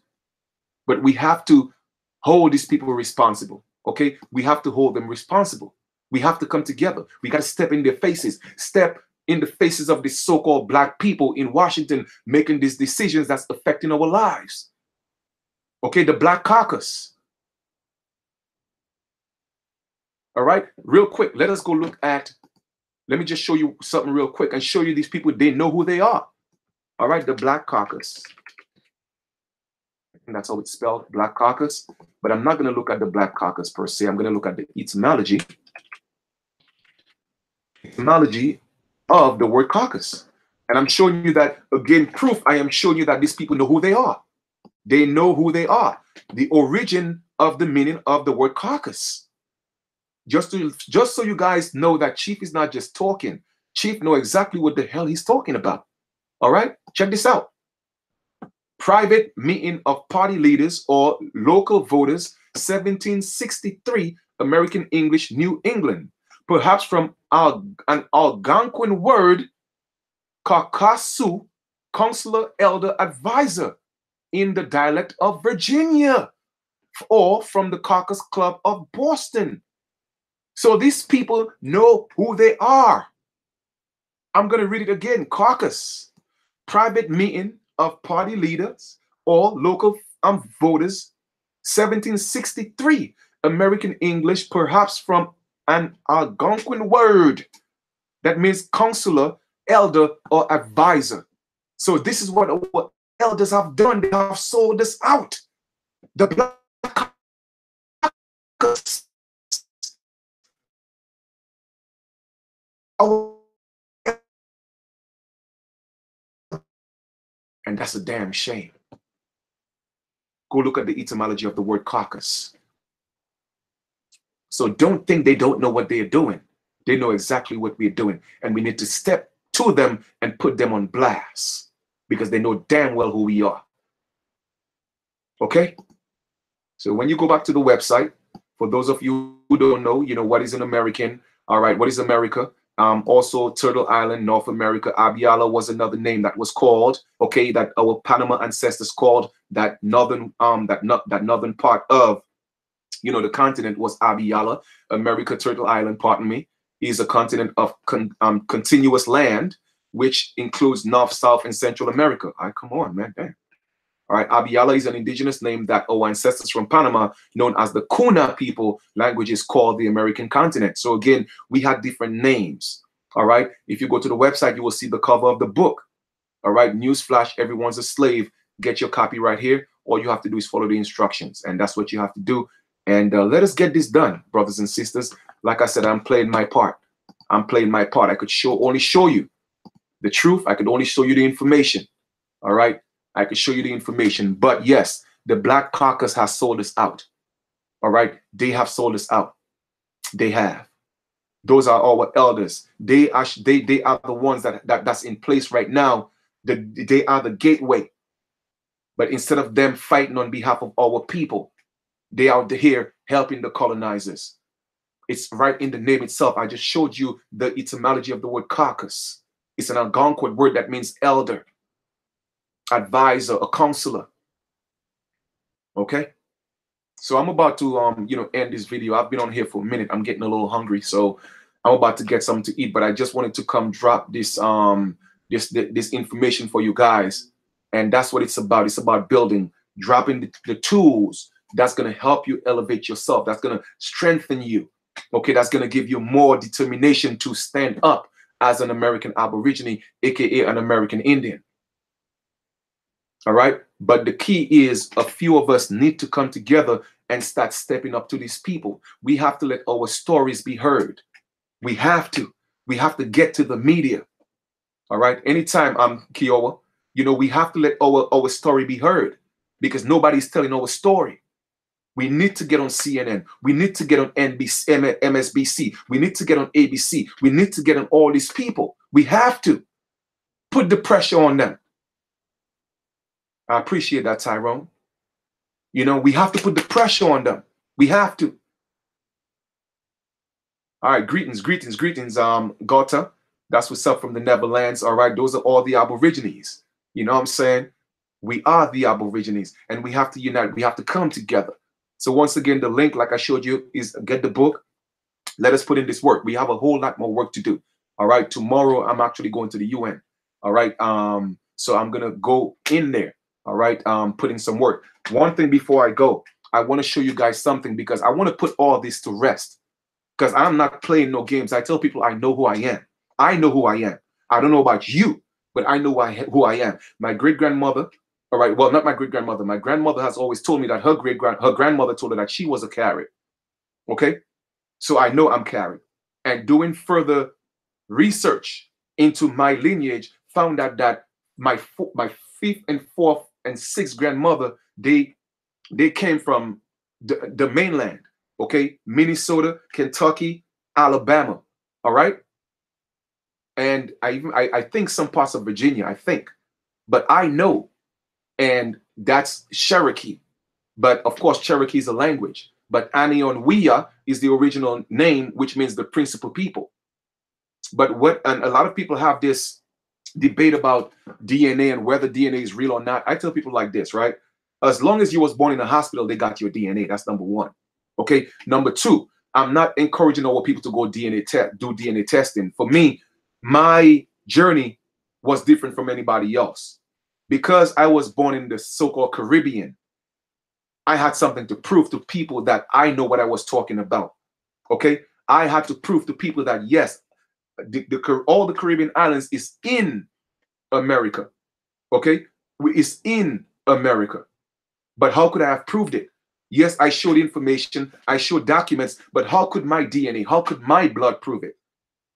Speaker 1: but we have to hold these people responsible. Okay. We have to hold them responsible. We have to come together. We got to step in their faces, step in the faces of these so-called black people in Washington making these decisions that's affecting our lives. Okay, the Black Caucus. All right, real quick, let us go look at, let me just show you something real quick and show you these people, they know who they are. All right, the Black Caucus. And that's how it's spelled, Black Caucus. But I'm not going to look at the Black Caucus per se. I'm going to look at the etymology. Etymology of the word caucus. And I'm showing you that, again, proof, I am showing you that these people know who they are. They know who they are. The origin of the meaning of the word caucus. Just so you guys know that Chief is not just talking. Chief know exactly what the hell he's talking about. All right, check this out. Private meeting of party leaders or local voters, 1763, American English, New England. Perhaps from an Algonquin word, Caucasu, counselor, elder, advisor, in the dialect of Virginia, or from the Caucus Club of Boston. So these people know who they are. I'm going to read it again. Caucus, private meeting of party leaders or local voters, 1763, American English, perhaps from an Algonquin word that means counselor, elder, or advisor. So this is what our elders have done. They have sold us out. The Black Caucus. And that's a damn shame. Go look at the etymology of the word caucus. So don't think they don't know what they're doing. They know exactly what we're doing. And we need to step to them and put them on blast because they know damn well who we are. Okay? So when you go back to the website, for those of you who don't know, you know, what is an American? All right, what is America? Also, Turtle Island, North America. Abiyala was another name that was called, okay, that our Panama ancestors called that northern, that northern part of, you know, the continent was Abiyala. America, Turtle Island, pardon me, is a continent of continuous land, which includes North, South, and Central America. All right, come on, man, damn. All right, Abiyala is an indigenous name that our ancestors from Panama, known as the Kuna people, languages called the American continent. So again, we had different names. All right, if you go to the website, you will see the cover of the book. All right, newsflash, everyone's a slave. Get your copy right here. All you have to do is follow the instructions, and that's what you have to do. And let us get this done, brothers and sisters. Like I said, I'm playing my part. I'm playing my part. I could only show you the truth. I could only show you the information. All right. I could show you the information, but yes, the Black Caucus has sold us out. All right, they have sold us out. They have. Those are our elders. They are the ones that's in place right now. They are the gateway. But instead of them fighting on behalf of our people, they are here helping the colonizers. It's right in the name itself. I just showed you the etymology of the word caucus. It's an Algonquin word that means elder, advisor, a counselor. Okay, so I'm about to you know, end this video. I've been on here for a minute. I'm getting a little hungry, so I'm about to get something to eat. But I just wanted to come drop this this information for you guys, and that's what it's about. It's about building, dropping the tools that's going to help you elevate yourself. That's going to strengthen you. Okay, that's going to give you more determination to stand up as an American Aborigine, aka an American Indian. All right. But the key is a few of us need to come together and start stepping up to these people. We have to let our stories be heard. We have to. We have to get to the media. All right. Anytime Kiowa, you know, we have to let our story be heard because nobody's telling our story. We need to get on CNN. We need to get on NBC, MSBC. We need to get on ABC. We need to get on all these people. We have to put the pressure on them. I appreciate that, Tyrone. You know, we have to put the pressure on them. We have to. All right, greetings, Gota. That's what's up from the Netherlands. All right, those are all the Aborigines. You know what I'm saying? We are the Aborigines, and we have to unite. We have to come together. So once again, the link, like I showed you, is get the book. Let us put in this work. We have a whole lot more work to do. All right. Tomorrow I'm actually going to the UN. All right. So I'm gonna go in there. All right. Put in some work. One thing before I go, I want to show you guys something because I want to put all this to rest. Because I'm not playing no games. I tell people I know who I am. I know who I am. I don't know about you, but I know who I am. My great grandmother, all right, well, not my great grandmother. My grandmother has always told me that her grandmother told her that she was a carrot. Okay, so I know I'm carrot. And doing further research into my lineage, found out that my fifth and fourth and sixth grandmother, they came from the mainland. Okay, Minnesota, Kentucky, Alabama. All right, and I think some parts of Virginia. I think, but I know, and that's Cherokee. But of course, Cherokee is a language. But Anion is the original name, which means the principal people. But and a lot of people have this debate about DNA and whether DNA is real or not. I tell people like this, right? As long as you was born in a hospital, they got your DNA. That's number one. Okay. Number two, I'm not encouraging all people to go do DNA testing. For me, my journey was different from anybody else. Because I was born in the so-called Caribbean, I had something to prove to people that I know what I was talking about. Okay. I had to prove to people that yes, all the Caribbean islands is in America. Okay. It's in America. But how could I have proved it? Yes, I showed information, I showed documents, but how could my DNA, how could my blood prove it?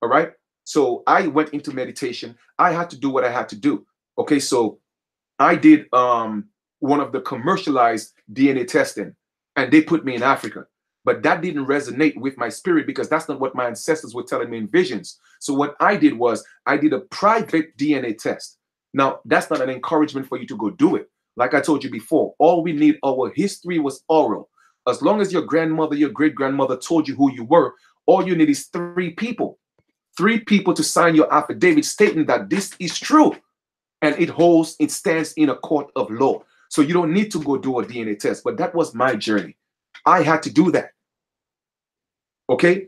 Speaker 1: All right. So I went into meditation. I had to do what I had to do. Okay. So I did one of the commercialized DNA testing, and they put me in Africa. But that didn't resonate with my spirit because that's not what my ancestors were telling me in visions. So what I did was I did a private DNA test. Now, that's not an encouragement for you to go do it. Like I told you before, all we need, our history was oral. As long as your grandmother, your great grandmother told you who you were, all you need is three people to sign your affidavit stating that this is true. And it stands in a court of law. So you don't need to go do a DNA test. But that was my journey. I had to do that. Okay?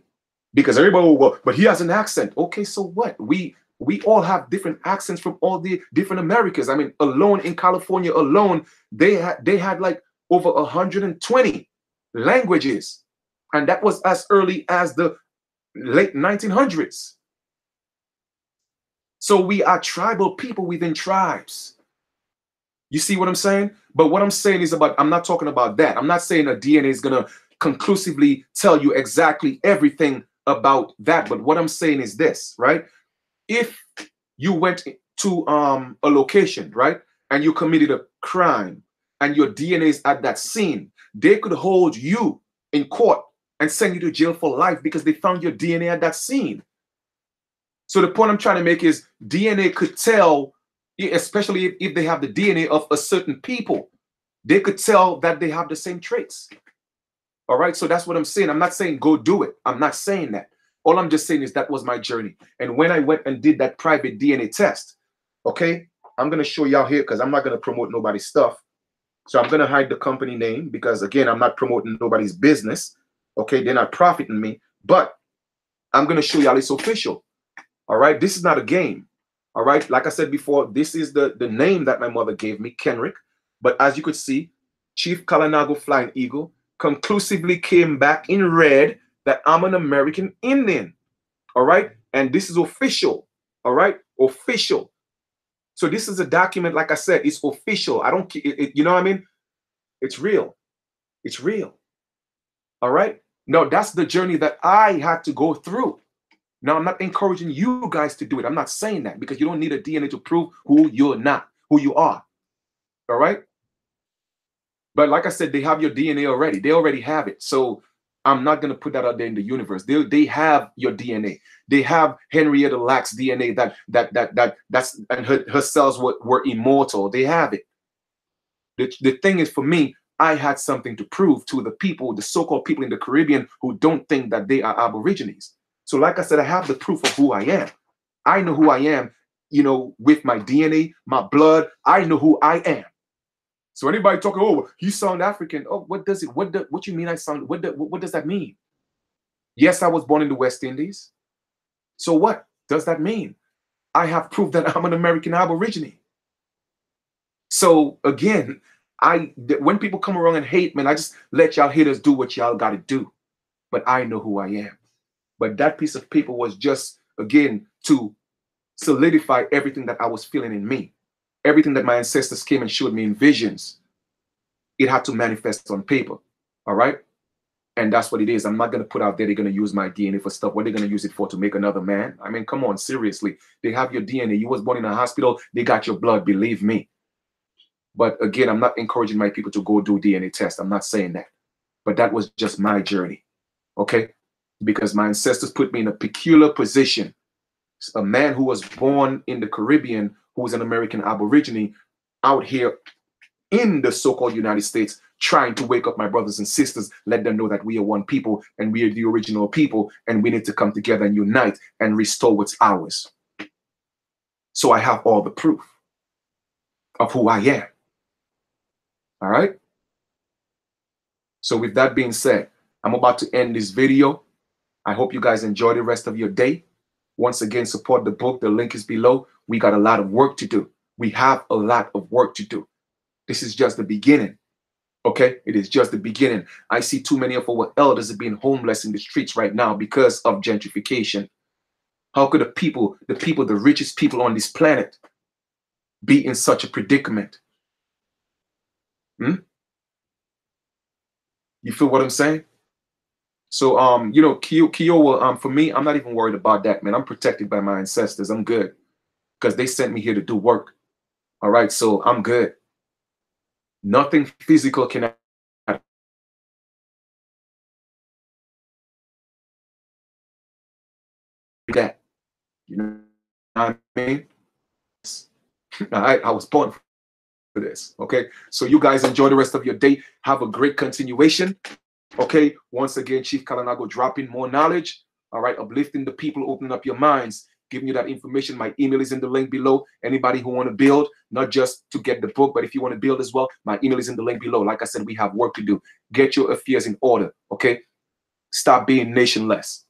Speaker 1: Because everybody will go, but he has an accent. Okay, so what? We all have different accents from all the different Americas. I mean, alone in California alone, they had like over 120 languages. And that was as early as the late 1900s. So we are tribal people within tribes. You see what I'm saying? But what I'm saying is I'm not talking about that. I'm not saying that DNA is going to conclusively tell you exactly everything about that. But what I'm saying is this, right? If you went to a location, right, and you committed a crime and your DNA is at that scene, they could hold you in court and send you to jail for life because they found your DNA at that scene. So the point I'm trying to make is DNA could tell, especially if they have the DNA of a certain people, they could tell that they have the same traits. All right. So that's what I'm saying. I'm not saying go do it. I'm not saying that. All I'm just saying is that was my journey. And when I went and did that private DNA test, okay, I'm going to show y'all here because I'm not going to promote nobody's stuff. So I'm going to hide the company name because, again, I'm not promoting nobody's business. Okay. They're not profiting me, but I'm going to show y'all it's official. All right. This is not a game. All right. Like I said before, this is the name that my mother gave me, Kenrick. But as you could see, Chief Kalinago Flying Eagle conclusively came back in red that I'm an American Indian. All right. And this is official. All right. Official. So this is a document. Like I said, it's official. I don't, you know what I mean? It's real. It's real. All right. No, that's the journey that I had to go through. Now, I'm not encouraging you guys to do it. I'm not saying that because you don't need a DNA to prove who you're not, who you are. All right. But like I said, they have your DNA already. They already have it. So I'm not going to put that out there in the universe. They have your DNA. They have Henrietta Lacks DNA that's and her cells were immortal. They have it. The thing is, for me, I had something to prove to the people, the so-called people in the Caribbean who don't think that they are Aborigines. So like I said, I have the proof of who I am. I know who I am, you know, with my DNA, my blood. I know who I am. So anybody talking, oh, you sound African. Oh, what does it? What you mean I sound? What does that mean? Yes, I was born in the West Indies. So what? does that mean? I have proof that I'm an American Aborigine. So again, when people come around and hate, man, I just let y'all haters do what y'all got to do. But I know who I am. But that piece of paper was just, again, to solidify everything that I was feeling in me. Everything that my ancestors came and showed me in visions, it had to manifest on paper. All right? And that's what it is. I'm not going to put out there they're going to use my DNA for stuff. What are they going to use it for? To make another man? I mean, come on, seriously. They have your DNA. You was born in a hospital. They got your blood, believe me. But again, I'm not encouraging my people to go do DNA tests. I'm not saying that. But that was just my journey. Okay? Because my ancestors put me in a peculiar position. A man who was born in the Caribbean, who was an American Aborigine, out here in the so-called United States, trying to wake up my brothers and sisters, let them know that we are one people and we are the original people and we need to come together and unite and restore what's ours. So I have all the proof of who I am. All right? So with that being said, I'm about to end this video. I hope you guys enjoy the rest of your day. Once again, support the book. The link is below. We got a lot of work to do. We have a lot of work to do. This is just the beginning. Okay? It is just the beginning. I see too many of our elders are being homeless in the streets right now because of gentrification. How could the richest people on this planet be in such a predicament? You feel what I'm saying? So, you know, Kiowa, for me, I'm not even worried about that, man. I'm protected by my ancestors. I'm good because they sent me here to do work. All right, so I'm good. Nothing physical can that. You know what I mean? I was born for this. Okay, so you guys enjoy the rest of your day. Have a great continuation. Okay, once again, Chief Kalinago dropping more knowledge. All right, uplifting the people, opening up your minds, giving you that information. My email is in the link below. Anybody who want to build, not just to get the book, but if you want to build as well, my email is in the link below. Like I said, we have work to do. Get your affairs in order. Okay, stop being nationless.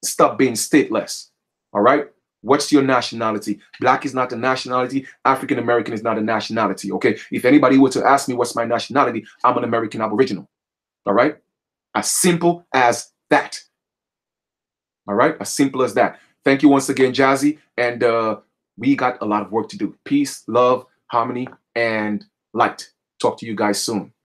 Speaker 1: Stop being stateless. All right. What's your nationality? Black is not a nationality. African American is not a nationality. Okay. If anybody were to ask me what's my nationality, I'm an American Aboriginal. All right. As simple as that. All right. As simple as that. Thank you once again, Jazzy. And we got a lot of work to do. Peace, love, harmony, and light. Talk to you guys soon.